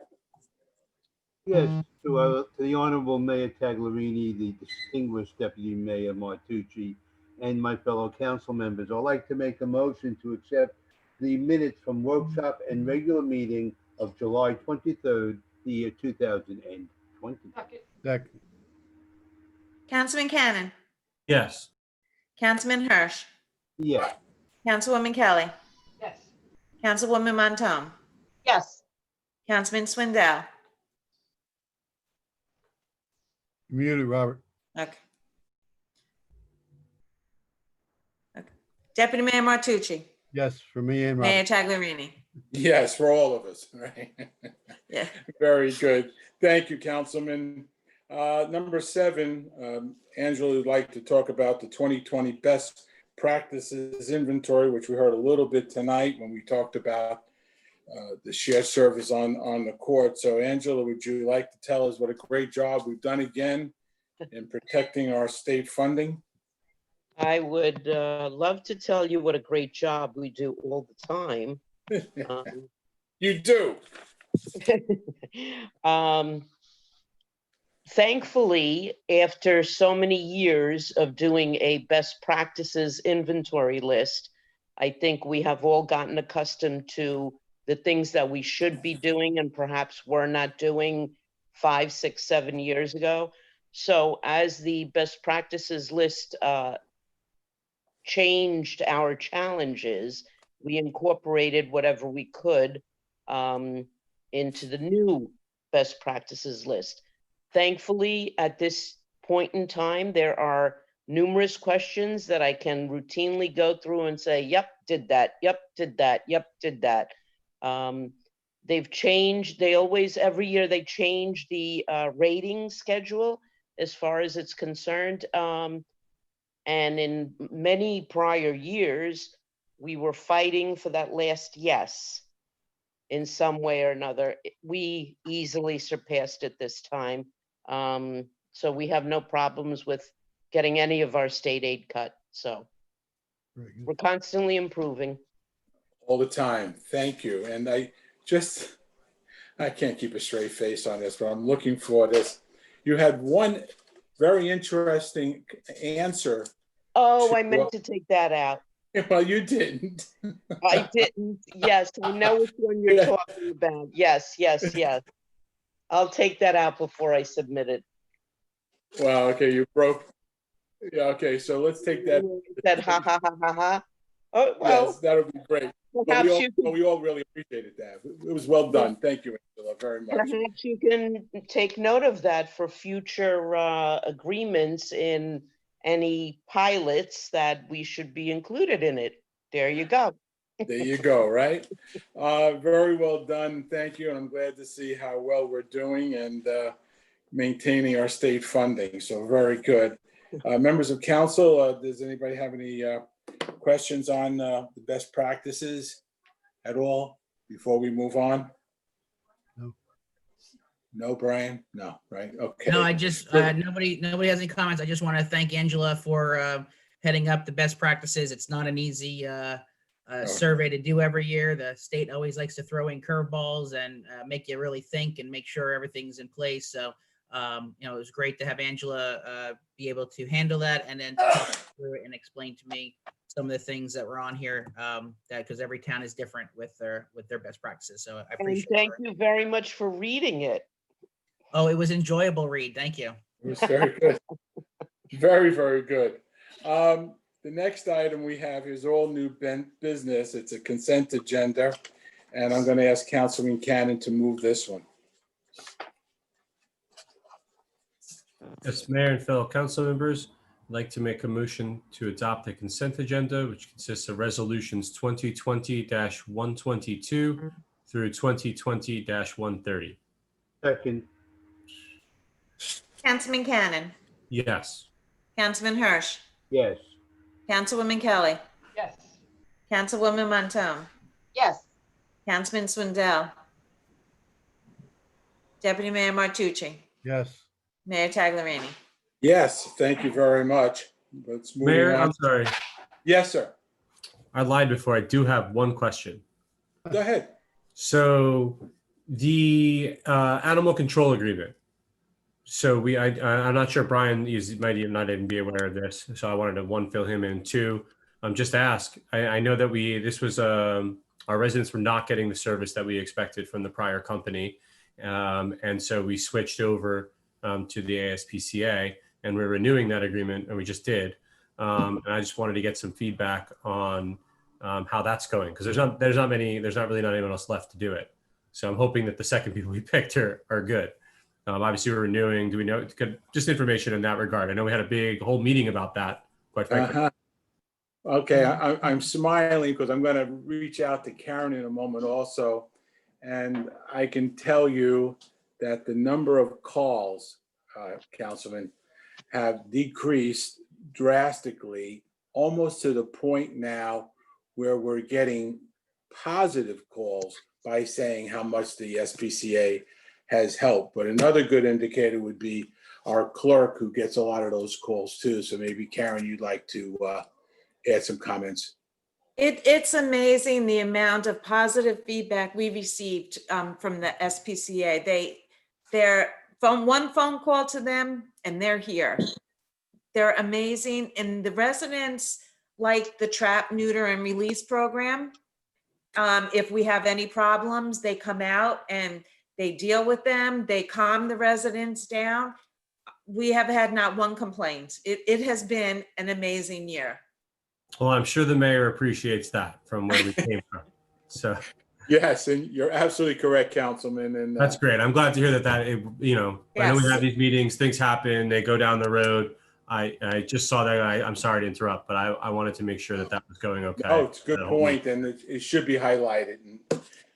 Yes, to the Honorable Mayor Tagliarini, the distinguished Deputy Mayor Martucci, and my fellow council members, I'd like to make a motion to accept the minutes from workshop and regular meeting of July 23rd, the year 2020. Second. Councilman Cannon, Yes. Councilman Hirsch, Yes. Councilwoman Kelly, Yes. Councilwoman Montone, Yes. Councilman Swindell. Muted, Robert. Okay. Deputy Mayor Martucci, Yes, for me and Mayor Robert. Tagliarini. Yes, for all of us, right? Yeah. Very good. Thank you, Councilman. Number 7, Angela would like to talk about the 2020 best practices inventory, which we heard a little bit tonight when we talked about the shared service on the court. So Angela, would you like to tell us what a great job we've done again in protecting our state funding? I would love to tell you what a great job we do all the time. You do. Thankfully, after so many years of doing a best practices inventory list, I think we have all gotten accustomed to the things that we should be doing and perhaps were not doing 5, 6, 7 years ago. So as the best practices list changed our challenges, we incorporated whatever we could into the new best practices list. Thankfully, at this point in time, there are numerous questions that I can routinely go through and say, yep, did that, yep, did that, yep, did that. They've changed, every year they change the rating schedule as far as it's concerned. And in many prior years, we were fighting for that last yes in some way or another. We easily surpassed it this time. So we have no problems with getting any of our state aid cut. So we're constantly improving. All the time. Thank you. And I can't keep a straight face on this, but I'm looking for this. You had one very interesting answer. Oh, I meant to take that out. Well, you didn't. I didn't. Yes, I know which one you're talking about. Yes, yes, yes. I'll take that out before I submit it. Wow. Okay. You broke. Yeah. Okay. So let's take that. That ha ha ha ha ha. Oh, well. Yes, that would be great. But we all really appreciated that. It was well done. Thank you, Angela, very much. Perhaps you can take note of that for future agreements in any pilots that we should be included in it. There you go. There you go, right? Very well done. Thank you. And I'm glad to see how well we're doing and maintaining our state funding. So very good. Members of council, does anybody have any questions on the best practices at all before we move on? No. No, Brian? No, right? Okay. No, I just, nobody has any comments. I just want to thank Angela for heading up the best practices. It's not an easy survey to do every year. The state always likes to throw in curveballs and make you really think and make sure everything's in place. So, it was great to have Angela be able to handle that and then to talk through it and explain to me some of the things that were on here, that because every town is different with their best practices. So I And appreciate thank it. you very much for reading it. Oh, it was enjoyable read. Thank you. It was very good. Very, very good. The next item we have is all new business. It's a consent agenda. And I'm going to ask Councilman Cannon to move this one. Yes, Mayor and fellow council members, I'd like to make a motion to adopt the consent agenda, which consists of resolutions 2020-122 through 2020-130. Second, Councilman Cannon, Yes. Councilman Hirsch, yes. Councilwoman Kelly, Yes. Councilwoman Montone, Yes. Councilman Swindell, Deputy Mayor Martucci, Yes. Mayor Taglerini. Yes, thank you very much. Let's move Mayor, on. I'm sorry. Yes, sir. I lied before. I do have one question. Go ahead. So the animal control agreement. So I'm not sure Brian might not even be aware of this. So I wanted to one, fill him in. Two, just ask. I know that this was our residents were not getting the service that we expected from the prior company. And so we switched over to the ASPCA and we're renewing that agreement, and we just did. And I just wanted to get some feedback on how that's going, because there's not really anyone else left to do it. So I'm hoping that the second people we picked are good. Obviously we're renewing. Do we know just information in that regard? I know we had a whole meeting about that, quite frankly. Okay, I'm smiling because I'm going to reach out to Karen in a moment also. And I can tell you that the number of calls, Councilman, have decreased drastically, almost to the point now where we're getting positive calls by saying how much the SPCA has helped. But another good indicator would be our clerk, who gets a lot of those calls too. So maybe Karen, you'd like to add some comments. It's amazing the amount of positive feedback we received from the SPCA. They're from one phone call to them and they're here. They're amazing. And the residents like the trap, neuter, and release program. If we have any problems, they come out and they deal with them. They calm the residents down. We have had not one complaint. It has been an amazing year. Well, I'm sure the mayor appreciates that from where we came from. So Yes, and you're absolutely correct, Councilman. And that's great. I'm glad to hear that. I know we Yes. have these meetings, things happen, they go down the road. I just saw that. I'm sorry to interrupt, but I wanted to make sure that was going okay. Oh, it's a good point, and it should be highlighted.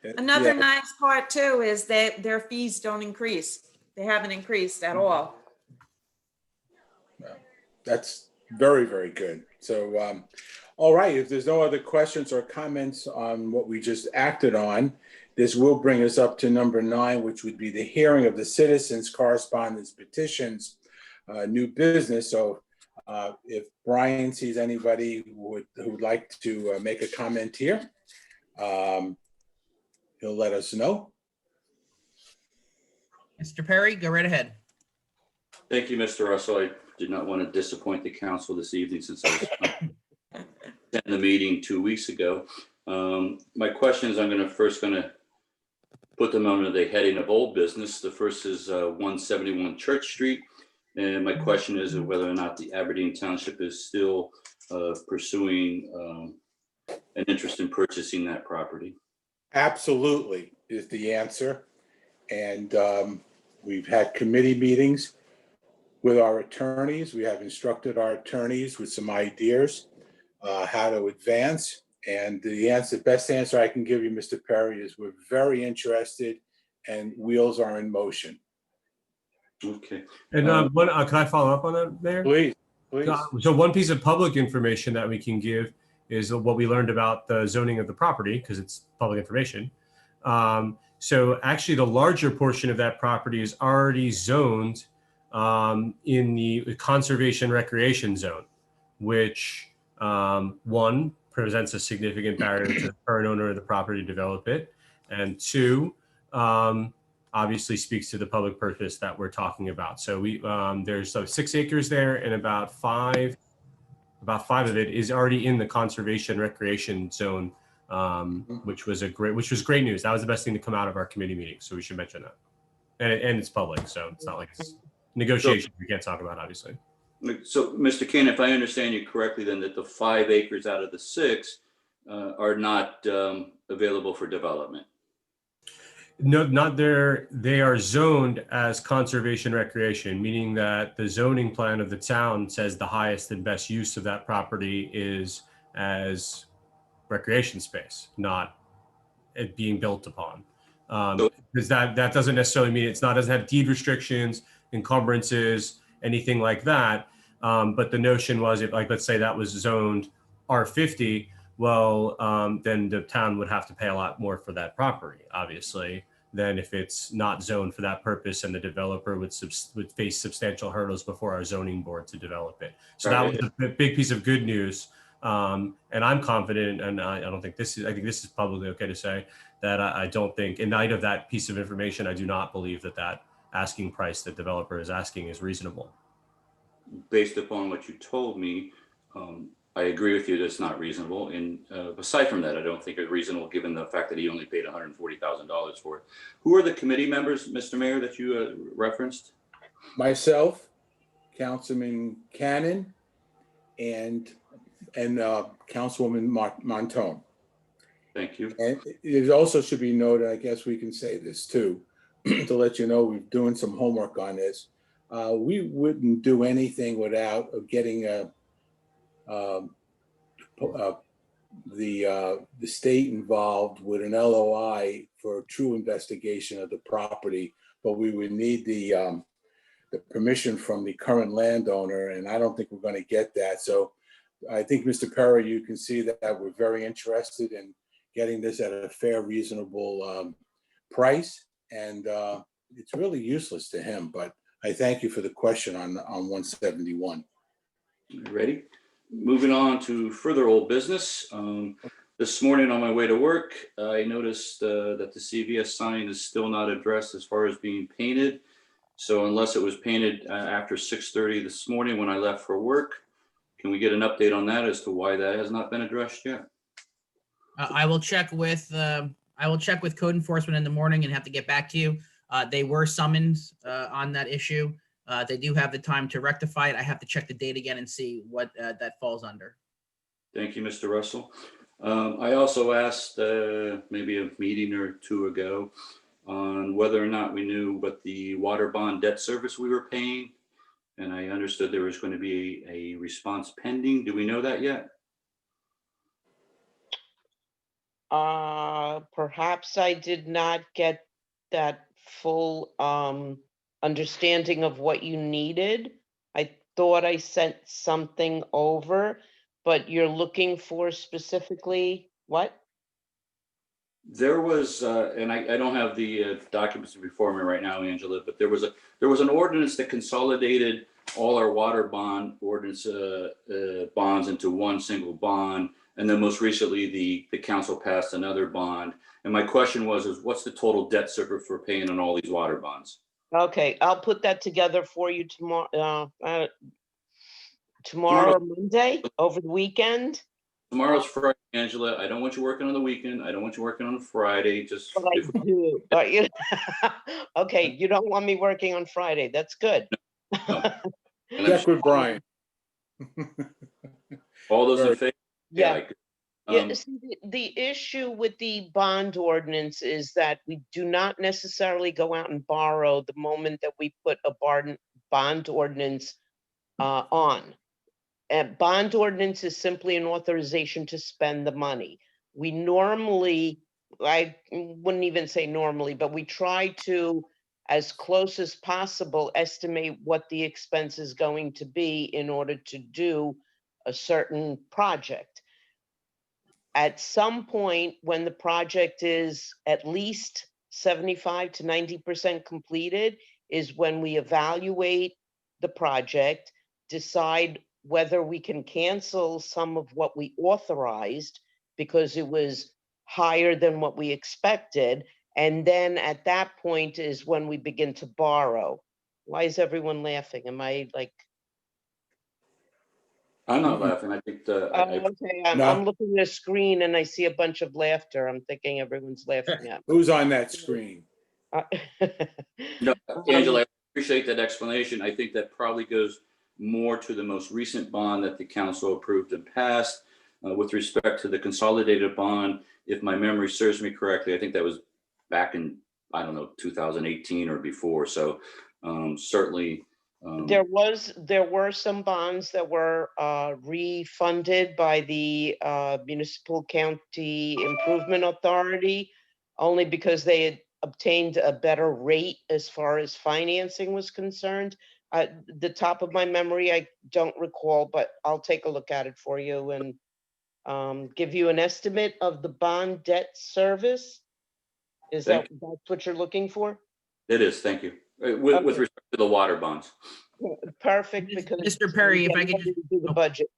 Another Yeah. nice part too is that their fees don't increase. They haven't increased at all. That's very, very good. So, all right, if there's no other questions or comments on what we just acted on, this will bring us up to number 9, which would be the hearing of the citizens' correspondence petitions, new business. So if Brian sees anybody who would like to make a comment here, he'll let us know. Mr. Perry, go right ahead. Thank you, Mr. Russell. I did not want to disappoint the council this evening since I was at the meeting 2 weeks ago. My questions, I'm first going to put them under the heading of old business. The first is 171 Church Street. And my question is whether or not the Aberdeen Township is still pursuing an interest in purchasing that property. Absolutely is the answer. And we've had committee meetings with our attorneys. We have instructed our attorneys with some ideas how to advance. And the best answer I can give you, Mr. Perry, is we're very interested and wheels are in motion. Okay. And can I follow up on that, Mayor? Please. So one piece of public information that we can give is what we learned about the zoning of the property, because it's public information. So actually the larger portion of that property is already zoned in the conservation recreation zone, which one, presents a significant barrier to the current owner of the property to develop it, and two, obviously speaks to the public purpose that we're talking about. So there's 6 acres there, and about five of it is already in the conservation recreation zone, which was great news. That was the best thing to come out of our committee meeting. So we should mention that, and it's public, so it's not like it's negotiations we can't talk about, obviously. So, Mr. Kane, if I understand you correctly, then that the 5 acres out of the 6 are not available for development. No, not there. They are zoned as conservation recreation, meaning that the zoning plan of the town says the highest and best use of that property is as recreation space, not it being built upon. Because that doesn't necessarily mean doesn't have deed restrictions, encumbrances, anything like that. But the notion was, if, like, let's say that was zoned R50, well, then the town would have to pay a lot more for that property, obviously, than if it's not zoned for that purpose, and the developer would face substantial hurdles before our zoning board to develop it. So that was a big piece of good news. And I'm confident, and I think this is probably okay to say, that I don't think, in light of that piece of information, I do not believe that asking price that developer is asking is reasonable. Based upon what you told me, I agree with you that's not reasonable. And aside from that, I don't think it's reasonable given the fact that he only paid $140,000 for it. Who are the committee members, Mr. Mayor, that you referenced? Myself, Councilman Cannon, and Councilwoman Montone. Thank you. And it also should be noted, I guess we can say this too, to let you know we're doing some homework on this. We wouldn't do anything without getting the state involved with an LOI for a true investigation of the property, but we would need the permission from the current landowner, and I don't think we're going to get that. So I think, Mr. Perry, you can see that we're very interested in getting this at a fair, reasonable price, and it's really useless to him, but I thank you for the question on 171. Ready? Moving on to further old business. This morning on my way to work, I noticed that the CVS sign is still not addressed as far as being painted. So unless it was painted after 6:30 this morning when I left for work, can we get an update on that as to why that has not been addressed yet? I will check with code enforcement in the morning and have to get back to you. They were summoned on that issue. They do have the time to rectify it. I have to check the date again and see what that falls under. Thank you, Mr. Russell. I also asked maybe a meeting or two ago on whether or not we knew what the water bond debt service we were paying. And I understood there was going to be a response pending. Do we know that yet? Perhaps I did not get that full understanding of what you needed. I thought I sent something over, but you're looking for specifically what? There was, and I don't have the documents before me right now, Angela, but there was an ordinance that consolidated all our water bond ordinance bonds into one single bond. And then most recently, the council passed another bond. And my question was what's the total debt service for paying on all these water bonds? Okay, I'll put that together for you tomorrow or Monday, over the weekend. Tomorrow's Friday, Angela. I don't want you working on the weekend. I don't want you working on Friday. Just but I do. But you okay, you don't want me working on Friday. That's good. No. Check with Brian. All those in favor? Yeah. See, the issue with the bond ordinance is that we do not necessarily go out and borrow the moment that we put a bond ordinance on. A bond ordinance is simply an authorization to spend the money. We normally, I wouldn't even say normally, but we try to, as close as possible, estimate what the expense is going to be in order to do a certain project. At some point, when the project is at least 75 to 90% completed, is when we evaluate the project, decide whether we can cancel some of what we authorized because it was higher than what we expected. And then at that point is when we begin to borrow. Why is everyone laughing? Am I like, I'm not laughing. I think okay, I'm No. looking at a screen and I see a bunch of laughter. I'm thinking everyone's laughing at me. Who's on that screen? No, Angela, I appreciate that explanation. I think that probably goes more to the most recent bond that the council approved and passed. With respect to the consolidated bond, if my memory serves me correctly, I think that was back in, I don't know, 2018 or before. So certainly. There were some bonds that were refunded by the Municipal County Improvement Authority, only because they had obtained a better rate as far as financing was concerned. The top of my memory, I don't recall, but I'll take a look at it for you and give you an estimate of the bond debt service. Is that's what you're looking for? It is, thank you. With respect to the water bonds. Perfect, because Mr. Perry, if I could just do the budget.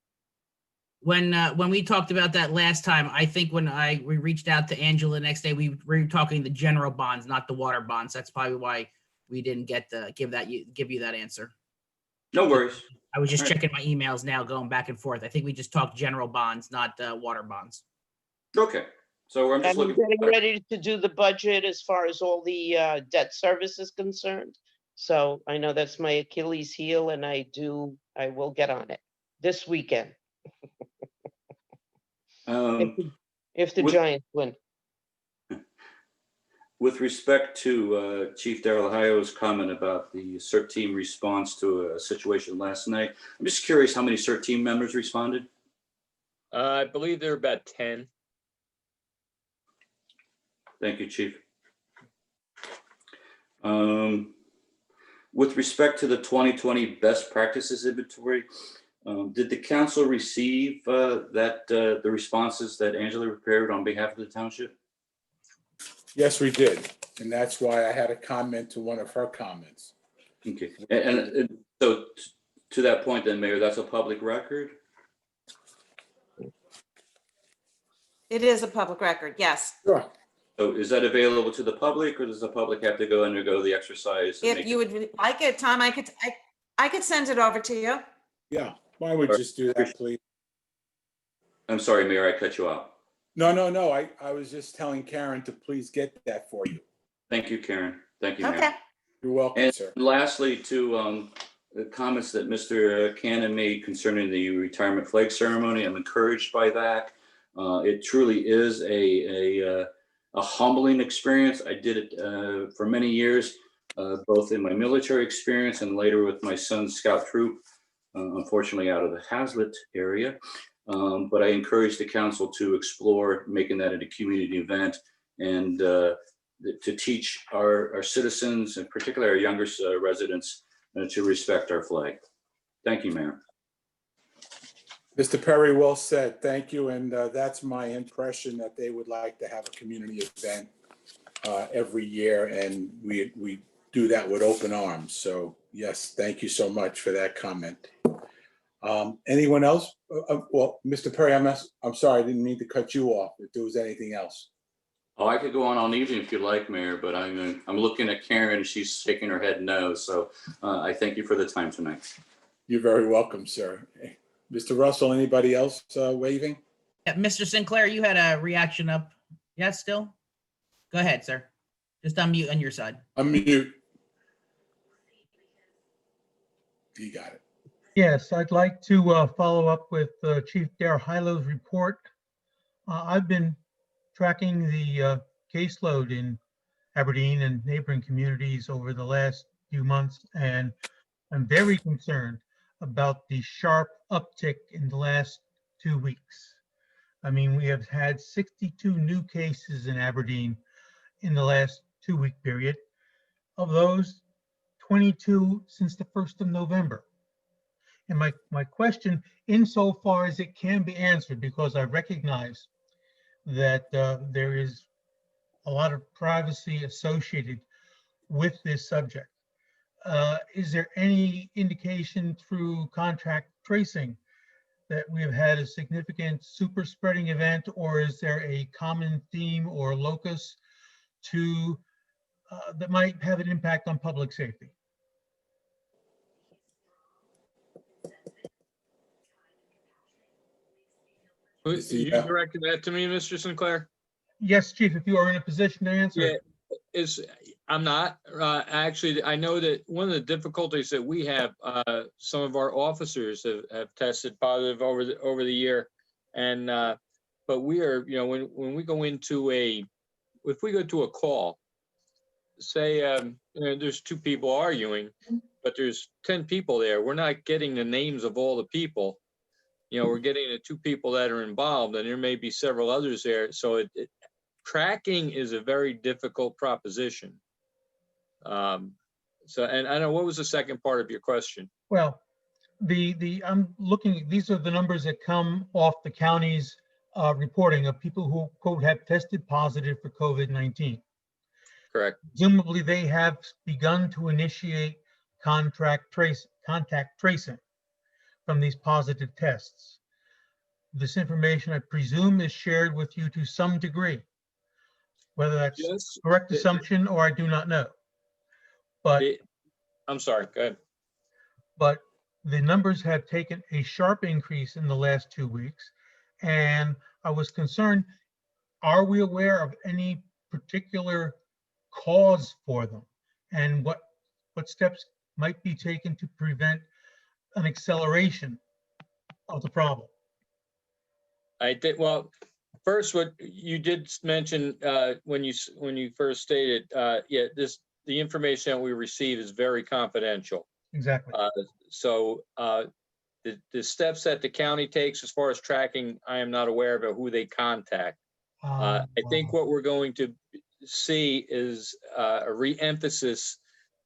when we talked about that last time, I think when we reached out to Angela the next day, we were talking the general bonds, not the water bonds. That's probably why we didn't get give you that answer. No worries. I was just All right. checking my emails now, going back and forth. I think we just talked general bonds, not water bonds. Okay, so I'm just And I'm looking. getting ready to do the budget as far as all the debt service is concerned. So I know that's my Achilles heel, and I will get on it this weekend. If the Giants win. With respect to Chief Darrell Ohio's comment about the CERT team response to a situation last night, I'm just curious how many CERT team members responded? I believe there are about 10. Thank you, Chief. With respect to the 2020 best practices inventory, did the council receive the responses that Angela prepared on behalf of the township? Yes, we did. And that's why I had a comment to one of her comments. Okay, and so to that point then, Mayor, that's a public record? It is a public record, yes. Sure. So is that available to the public, or does the public have to go undergo the exercise? and If make you would like it, Tom, I could send it over to you. Yeah, why don't we just do that, please? I'm sorry, Mayor, I cut you off. No. I was just telling Karen to please get that for you. Thank you, Karen. Thank you, Mayor. Okay. You're welcome, And sir. lastly, to the comments that Mr. Cannon made concerning the retirement flag ceremony, I'm encouraged by that. It truly is a humbling experience. I did it for many years, both in my military experience and later with my son's scout troop, unfortunately out of the Hazlet area. But I encourage the council to explore making that a community event and to teach our citizens, and particularly our younger residents, to respect our flag. Thank you, Mayor. Mr. Perry, well said. Thank you. And that's my impression, that they would like to have a community event every year. And we do that with open arms. So yes, thank you so much for that comment. Anyone else? Well, Mr. Perry, I'm sorry, I didn't mean to cut you off. If there was anything else. Oh, I could go on all evening if you'd like, Mayor, but I'm looking at Karen and she's shaking her head no. So I thank you for the time tonight. You're very welcome, sir. Mr. Russell, anybody else waving? Yeah, Mr. Sinclair, you had a reaction up. Yes, still? Go ahead, sir. Just unmute on your side. Unmute. You got it. Yes, I'd like to follow up with Chief Darhilo's report. I've been tracking the caseload in Aberdeen and neighboring communities over the last few months, and I'm very concerned about the sharp uptick in the last 2 weeks. I mean, we have had 62 new cases in Aberdeen in the last 2-week period. Of those, 22 since the 1st of November. And my question, insofar as it can be answered, because I recognize that there is a lot of privacy associated with this subject. Is there any indication through contact tracing that we have had a significant super spreading event, or is there a common theme or locus to that might have an impact on public safety? You directed that to me, Mr. Sinclair? Yes, Chief, if you are in a position to answer. Yeah, I'm not. Actually, I know that one of the difficulties that we have, some of our officers have tested positive over the year. And, but we are, you know, when we go into if we go to a call, say, you know, there's two people arguing, but there's 10 people there. We're not getting the names of all the people. You know, we're getting the two people that are involved, and there may be several others there. So tracking is a very difficult proposition. So, and I don't know, what was the second part of your question? Well, I'm looking, these are the numbers that come off the county's reporting of people who, quote, have tested positive for COVID-19. Correct. Presumably they have begun to initiate contact tracing from these positive tests. This information, I presume, is shared with you to some degree. Whether that's Yes. correct assumption or I do not know. But I'm sorry, go ahead. But the numbers have taken a sharp increase in the last 2 weeks. And I was concerned, are we aware of any particular cause for them? And what steps might be taken to prevent an acceleration of the problem? I did, well, first, what you did mention when you first stated, yeah, the information that we receive is very confidential. Exactly. So the steps that the county takes as far as tracking, I am not aware of who they contact. I think what we're going to see is a re-emphasis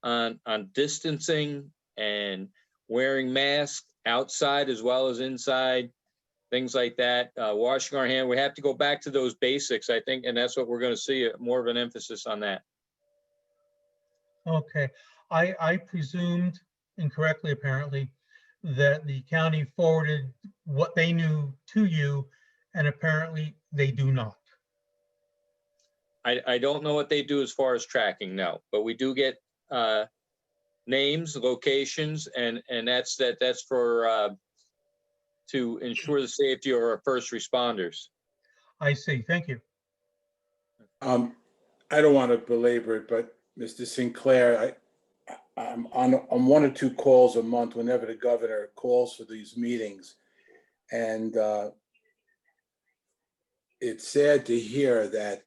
on distancing and wearing masks outside as well as inside. Things like that, washing our hands. We have to go back to those basics, I think, and that's what we're going to see, more of an emphasis on that. Okay, I presumed incorrectly, apparently, that the county forwarded what they knew to you, and apparently they do not. I don't know what they do as far as tracking, no, but we do get names, locations, and that's for to ensure the safety of our first responders. I see. Thank you. I don't want to belabor it, but Mr. Sinclair, I'm on one or two calls a month whenever the governor calls for these meetings. And it's sad to hear that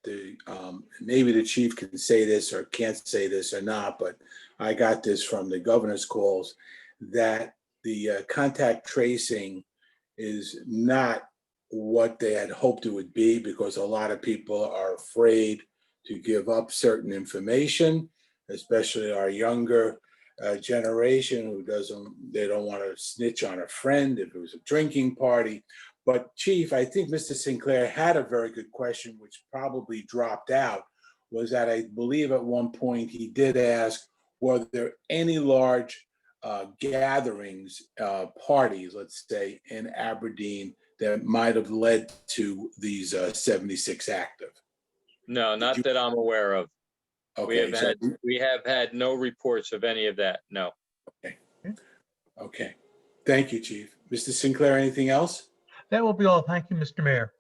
maybe the chief can say this or can't say this or not, but I got this from the governor's calls, that the contact tracing is not what they had hoped it would be, because a lot of people are afraid to give up certain information, especially our younger generation who they don't want to snitch on a friend if it was a drinking party. But Chief, I think Mr. Sinclair had a very good question, which probably dropped out, was that I believe at one point he did ask, were there any large gatherings, parties, let's say, in Aberdeen that might have led to these 76 active? No, not that I'm aware of. Okay, we have had no reports of any of that, no. Okay. Thank you, Chief. Mr. Sinclair, anything else? That will be all. Thank you, Mr. Mayor.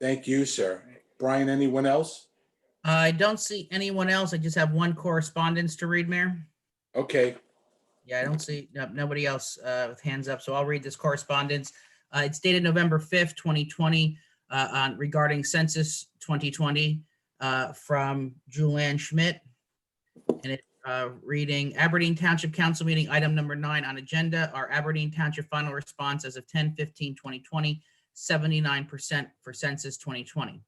Thank you, sir. Brian, anyone else? I don't see anyone else. I just have one correspondence to read, Mayor. Okay. Yeah, I don't see nobody else with hands up, so I'll read this correspondence. It's dated November 5th, 2020, regarding Census 2020 from Julianne Schmidt. And it's reading Aberdeen Township Council meeting item number 9 on agenda. Our Aberdeen Township final response as of 10/15/2020, 79% for Census 2020.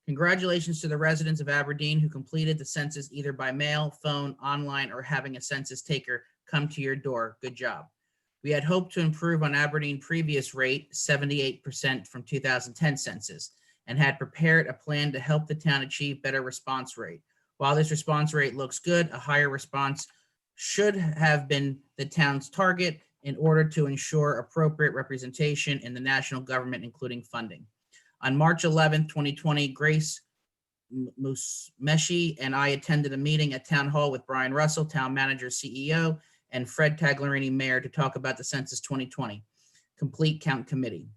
Congratulations to the residents of Aberdeen who completed the census either by mail, phone, online, or having a census taker come to your door. Good job. We had hoped to improve on Aberdeen previous rate, 78% from 2010 census. and had prepared a plan to help the town achieve better response rate. While this response rate looks good, a higher response should have been the town's target in order to ensure appropriate representation in the national government, including funding. On March 11th, 2020, Grace Musmeshi and I attended a meeting at Town Hall with Brian Russell, Town Manager, CEO, and Fred Taglerini, Mayor, to talk about the Census 2020 Complete Count Committee.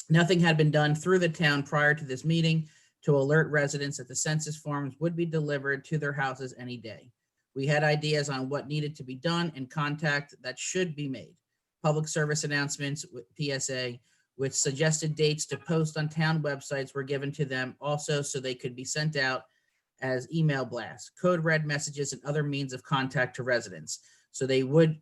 Nothing had been done through the town prior to this meeting to alert residents that the census forms would be delivered to their houses any day. We had ideas on what needed to be done and contact that should be made. Public service announcements with PSA, with suggested dates to post on town websites, were given to them also so they could be sent out as email blasts, code red messages, and other means of contact to residents, so they would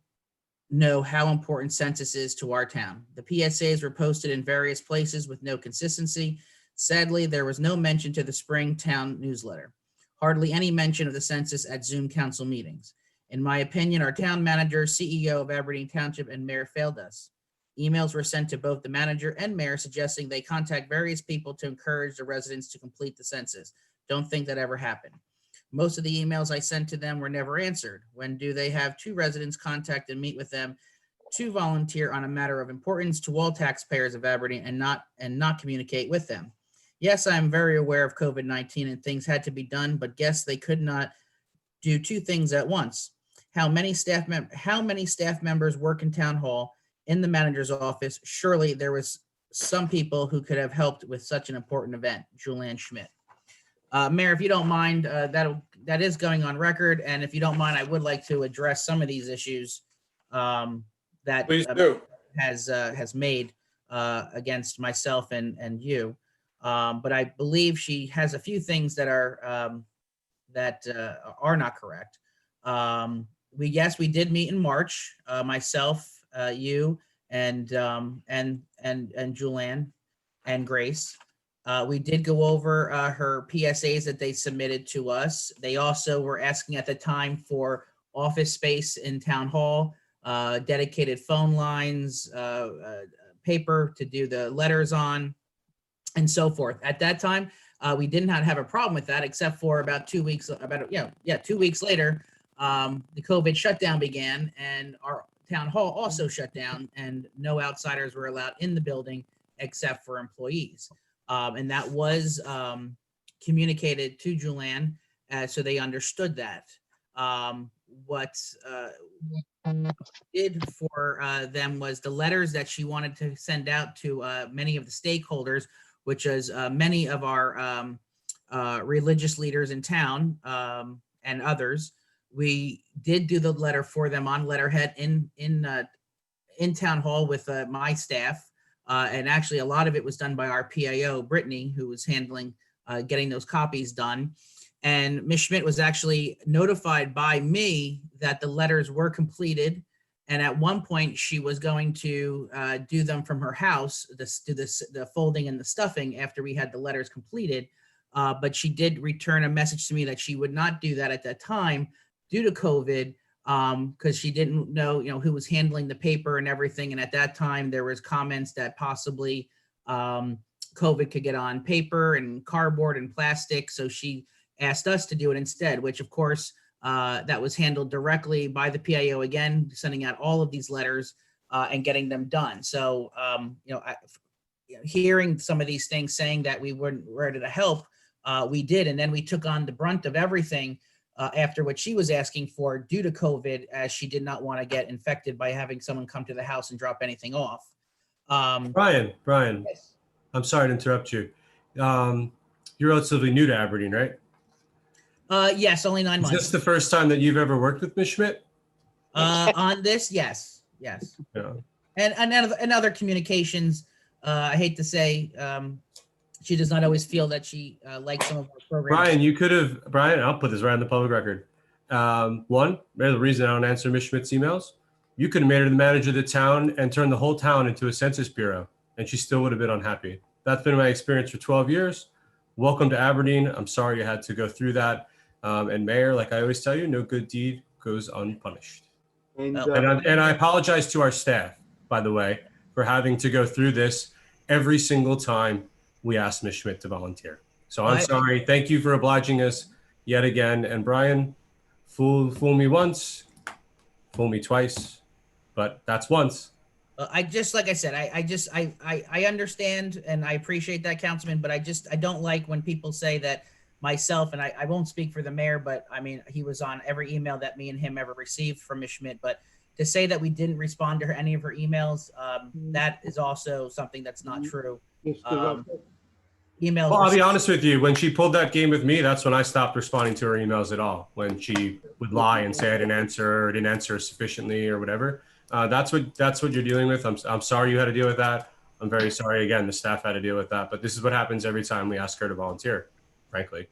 know how important census is to our town. The PSAs were posted in various places with no consistency. Sadly, there was no mention to the spring town newsletter. Hardly any mention of the census at Zoom council meetings. In my opinion, our town manager, CEO of Aberdeen Township, and mayor failed us. Emails were sent to both the manager and mayor suggesting they contact various people to encourage the residents to complete the census. Don't think that ever happened. Most of the emails I sent to them were never answered. When do they have two residents contact and meet with them to volunteer on a matter of importance to all taxpayers of Aberdeen and not communicate with them? Yes, I'm very aware of COVID-19 and things had to be done, but guess they could not do two things at once. How many staff members work in Town Hall, in the manager's office? Surely there was some people who could have helped with such an important event. Julianne Schmidt. Mayor, if you don't mind, that is going on record, and if you don't mind, I would like to address some of these issues that Please do. has made against myself and you. But I believe she has a few things that are not correct. We did meet in March, myself, you, and Julianne and Grace. We did go over her PSAs that they submitted to us. They also were asking at the time for office space in Town Hall, dedicated phone lines, paper to do the letters on, and so forth. At that time, we did not have a problem with that, except for about 2 weeks, 2 weeks later, the COVID shutdown began and our Town Hall also shut down and no outsiders were allowed in the building except for employees. And that was communicated to Julianne, so they understood that. What did for them was the letters that she wanted to send out to many of the stakeholders, which is many of our religious leaders in town and others. We did do the letter for them on letterhead in Town Hall with my staff. And actually a lot of it was done by our PIO, Brittany, who was handling getting those copies done. And Ms. Schmidt was actually notified by me that the letters were completed. And at one point she was going to do them from her house, the folding and the stuffing after we had the letters completed. But she did return a message to me that she would not do that at that time due to COVID, because she didn't know, who was handling the paper and everything. And at that time there was comments that possibly COVID could get on paper and cardboard and plastic. So she asked us to do it instead, which of course that was handled directly by the PIO, again, sending out all of these letters and getting them done. So, hearing some of these things saying that we weren't ready to help, we did. And then we took on the brunt of everything after what she was asking for due to COVID, as she did not want to get infected by having someone come to the house and drop anything off. Brian, Yes. I'm sorry to interrupt you. You're relatively new to Aberdeen, right? Yes, only 9 months. Is this the first time that you've ever worked with Ms. Schmidt? On this, yes. Yeah. And other communications, I hate to say, she does not always feel that she likes some of our programs. Brian, I'll put this right on the public record. One, the reason I don't answer Ms. Schmidt's emails, you could have made her the manager of the town and turned the whole town into a census bureau, and she still would have been unhappy. That's been my experience for 12 years. Welcome to Aberdeen. I'm sorry you had to go through that. And Mayor, like I always tell you, no good deed goes unpunished. And I apologize to our staff, by the way, for having to go through this every single time we asked Ms. Schmidt to volunteer. So I- I'm sorry. Thank you for obliging us yet again. And Brian, fool me once, fool me twice, but that's once. I just, like I said, I understand and I appreciate that, Councilman, but I don't like when people say that myself, and I won't speak for the mayor, but I mean, he was on every email that me and him ever received from Ms. Schmidt, but to say that we didn't respond to any of her emails, that is also something that's not true. Emails. Well, I'll were- be honest with you. When she pulled that game with me, that's when I stopped responding to her emails at all. When she would lie and say I didn't answer or didn't answer sufficiently or whatever. That's what you're dealing with. I'm sorry you had to deal with that. I'm very sorry again. The staff had to deal with that. But this is what happens every time we ask her to volunteer, frankly.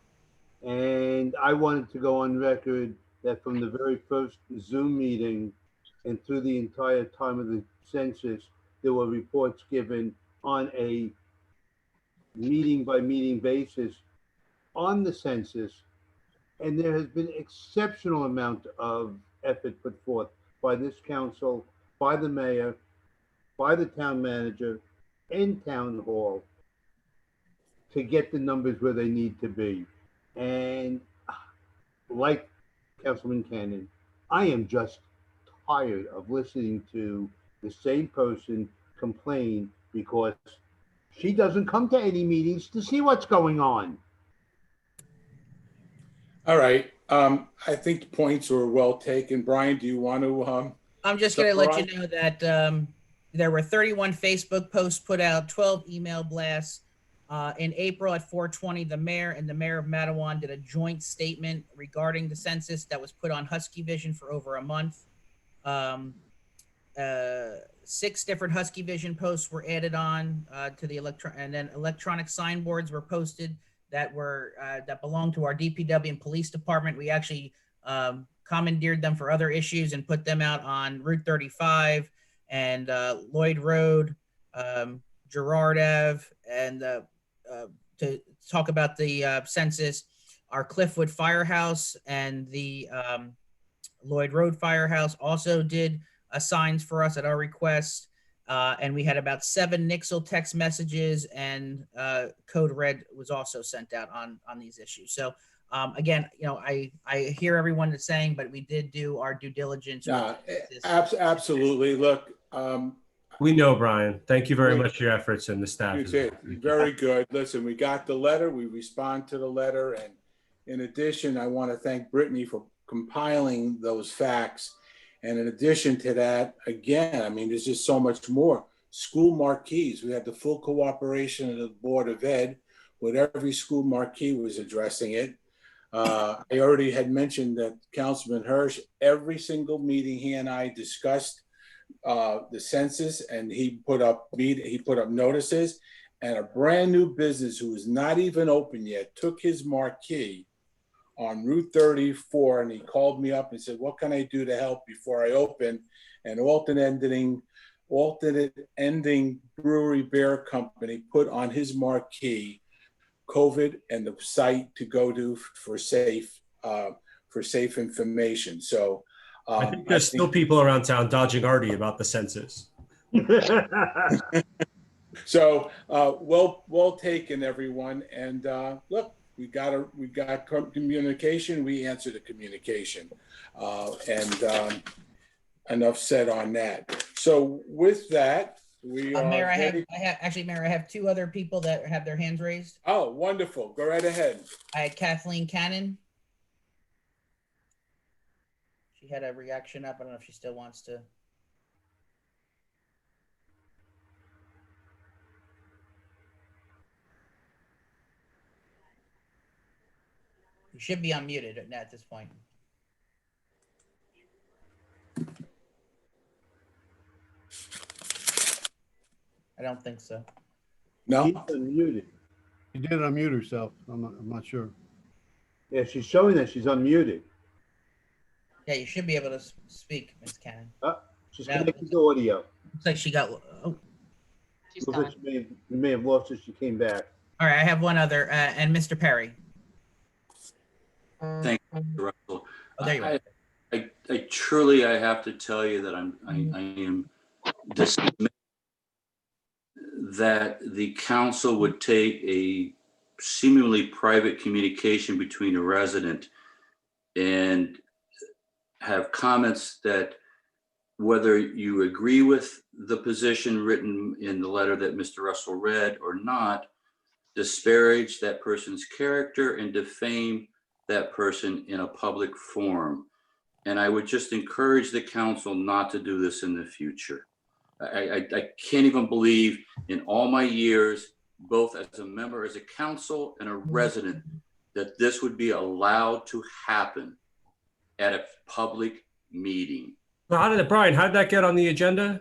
And I wanted to go on record that from the very first Zoom meeting and through the entire time of the census, there were reports given on a meeting by meeting basis on the census. And there has been exceptional amount of effort put forth by this council, by the mayor, by the town manager, and town hall to get the numbers where they need to be. And like Councilman Cannon, I am just tired of listening to the same person complain because she doesn't come to any meetings to see what's going on. All right. I think points were well taken. Brian, do you want to? I'm just going to let you summarize? know that there were 31 Facebook posts put out, 12 email blasts. In April at 4:20, the mayor and the mayor of Matawan did a joint statement regarding the census that was put on Husky Vision for over a month. 6 different Husky Vision posts were added on to the and then electronic signboards were posted that were that belonged to our DPW and police department. We actually commandeered them for other issues and put them out on Route 35 and Lloyd Road, Girard Ave, and to talk about the census, our Cliffwood Firehouse and the Lloyd Road Firehouse also did signs for us at our request. And we had about 7 Nixle text messages, and Code Red was also sent out on these issues. So again, you know, I hear everyone is saying, but we did do our due diligence. Absolutely. Look, We know, Brian. Thank you very much for your efforts and the staff. you did very good. Listen, we got the letter. We respond to the letter, and in addition, I want to thank Brittany for compiling those facts. And in addition to that, again, I mean, there's just so much more. School marquees. We had the full cooperation of the Board of Ed with every school marquee was addressing it. I already had mentioned that Councilman Hirsch, every single meeting he and I discussed the census, and he put up notices, and a brand new business who is not even open yet took his marquee on Route 34, and he called me up and said, "What can I do to help before I open?" And alternate ending Brewery Beer Company put on his marquee COVID and the site to go to for safe information. So I think there's still people around town dodging Artie about the census. So well taken, everyone. And look, we got communication. We answer the communication, and enough said on that. So with that, we are Mayor, ready. Mayor, I have 2 other people that have their hands raised. Oh, wonderful! Go right ahead. I had Kathleen Cannon. She had a reaction up. I don't know if she still wants to. You should be unmuted at this point. I don't think so. No. She's unmuted. She did unmute herself. I'm not sure. Yeah, she's showing that she's unmuted. Yeah, you should be able to speak, Ms. Cannon. She's No. connected to audio. Looks like she got. Oh. She's Looks like gone. we may have lost her. She came back. All right, I have one other, and Mr. Perry. Thank you, Mr. Russell. Oh, there you are. I truly, I have to tell you that I am dismayed that the council would take a seemingly private communication between a resident and have comments that, whether you agree with the position written in the letter that Mr. Russell read or not, disparage that person's character and defame that person in a public forum. And I would just encourage the council not to do this in the future. I can't even believe in all my years, both as a member, as a council and a resident, that this would be allowed to happen at a public meeting. Well, Brian, how'd that get on the agenda?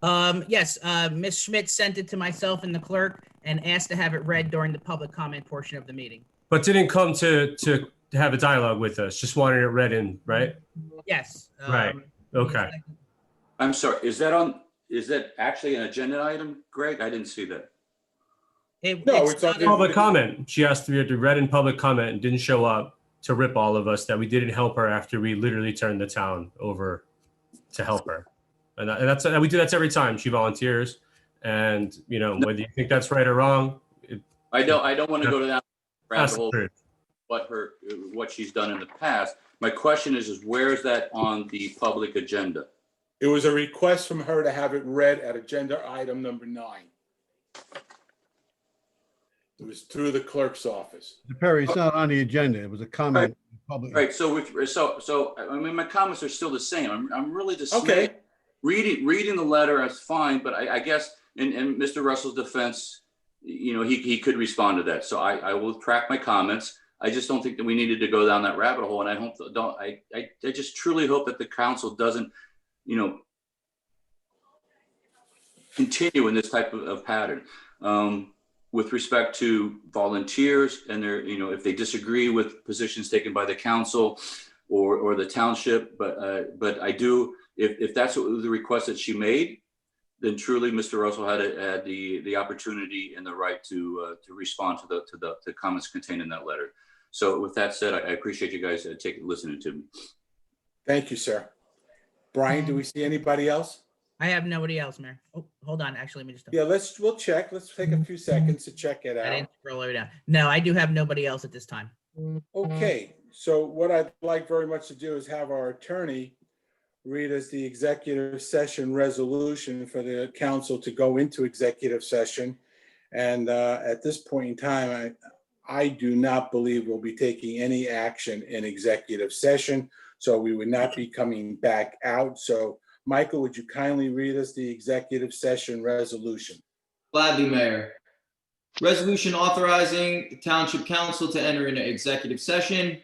Yes, Ms. Schmidt sent it to myself and the clerk and asked to have it read during the public comment portion of the meeting. But didn't come to have a dialogue with us, just wanted it read in, right? Yes. Right, okay. I'm sorry, is that actually an agenda item, Greg? I didn't see that. No, it's on Public comment. She asked to be read in public comment and didn't show up to rip all of us that we didn't help her after we literally turned the town over to help her. And that's we do that every time she volunteers. And, you know, whether you think that's right or wrong. I don't want to go to that rabbit That's hole, true. what she's done in the past. My question is where is that on the public agenda? It was a request from her to have it read at agenda item number 9. It was through the clerk's office. Mr. Perry, it's not on the agenda. It was a comment. Public. Right, so I mean, my comments are still the same. I'm really just Okay. reading the letter, that's fine, but I guess in Mr. Russell's defense, you know, he could respond to that. So I will track my comments. I just don't think that we needed to go down that rabbit hole. And I just truly hope that the council doesn't, you know, continue in this type of pattern. With respect to volunteers and their, you know, if they disagree with positions taken by the council or the township, but I do, if that's what the request that she made, then truly Mr. Russell had the opportunity and the right to respond to the comments contained in that letter. So with that said, I appreciate you guys listening to me. Thank you, sir. Brian, do we see anybody else? I have nobody else, Mayor. Oh, hold on. Actually, let me just. Yeah, we'll check. Let's take a few seconds to check it I out. didn't scroll over down. No, I do have nobody else at this time. Okay, so what I'd like very much to do is have our attorney read us the executive session resolution for the council to go into executive session. And at this point in time, I do not believe we'll be taking any action in executive session. So we would not be coming back out. So Michael, would you kindly read us the executive session resolution? Gladly, Mayor. Resolution authorizing the Township Council to enter into executive session.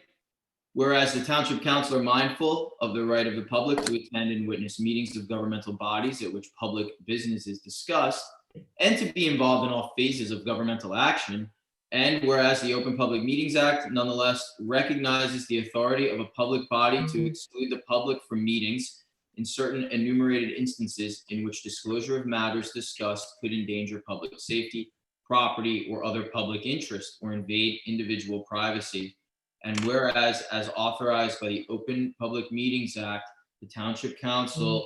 Whereas the Township Council are mindful of the right of the public to attend and witness meetings of governmental bodies at which public business is discussed and to be involved in all phases of governmental action. And whereas the Open Public Meetings Act nonetheless recognizes the authority of a public body to exclude the public from meetings in certain enumerated instances in which disclosure of matters discussed could endanger public safety, property, or other public interest or invade individual privacy. And whereas, as authorized by the Open Public Meetings Act, the Township Council,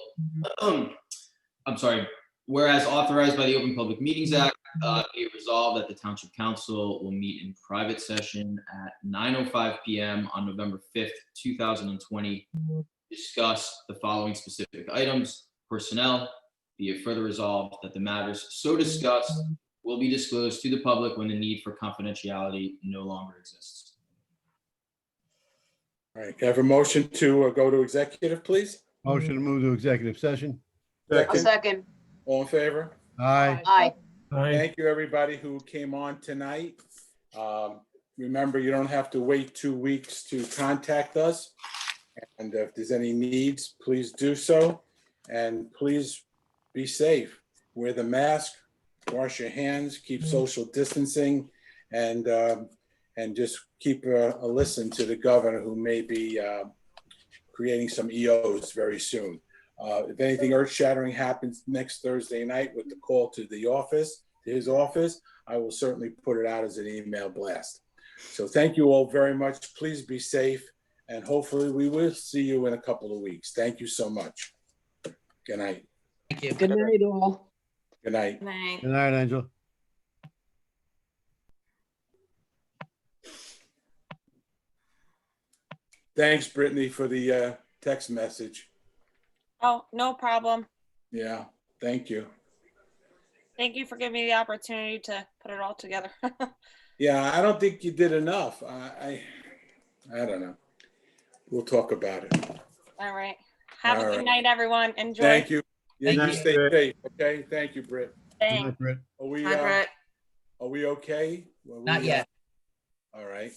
whereas authorized by the Open Public Meetings Act, be it resolved that the Township Council will meet in private session at 9:05 p.m. on November 5th, 2020, discuss the following specific items: personnel. Be it further resolved that the matters so discussed will be disclosed to the public when the need for confidentiality no longer exists. All right, can I have a motion to go to executive, please? Motion to move to executive session. A second. All in favor? Aye. Aye. Thank you, everybody who came on tonight. Remember, you don't have to wait 2 weeks to contact us. And if there's any needs, please do so. And please be safe. Wear the mask, wash your hands, keep social distancing, and just keep a listen to the governor, who may be creating some EOs very soon. If anything earth-shattering happens next Thursday night with the call to the office, to his office, I will certainly put it out as an email blast. So thank you all very much. Please be safe, and hopefully we will see you in a couple of weeks. Thank you so much. Good night. Thank you. Good night, all. Good night. Night. Good night, Angela. Thanks, Brittany, for the text message. Oh, no problem. Yeah, thank you. Thank you for giving me the opportunity to put it all together. Yeah, I don't think you did enough. I don't know. We'll talk about it. All right. Have a All good right. night, everyone. Enjoy. Thank you. Yeah, Thank you you. stay safe, okay? Thank you, Britt. Thanks. Good night, Brett. Are we, Bye, Brett. are we okay? Are we, Not yet. All right.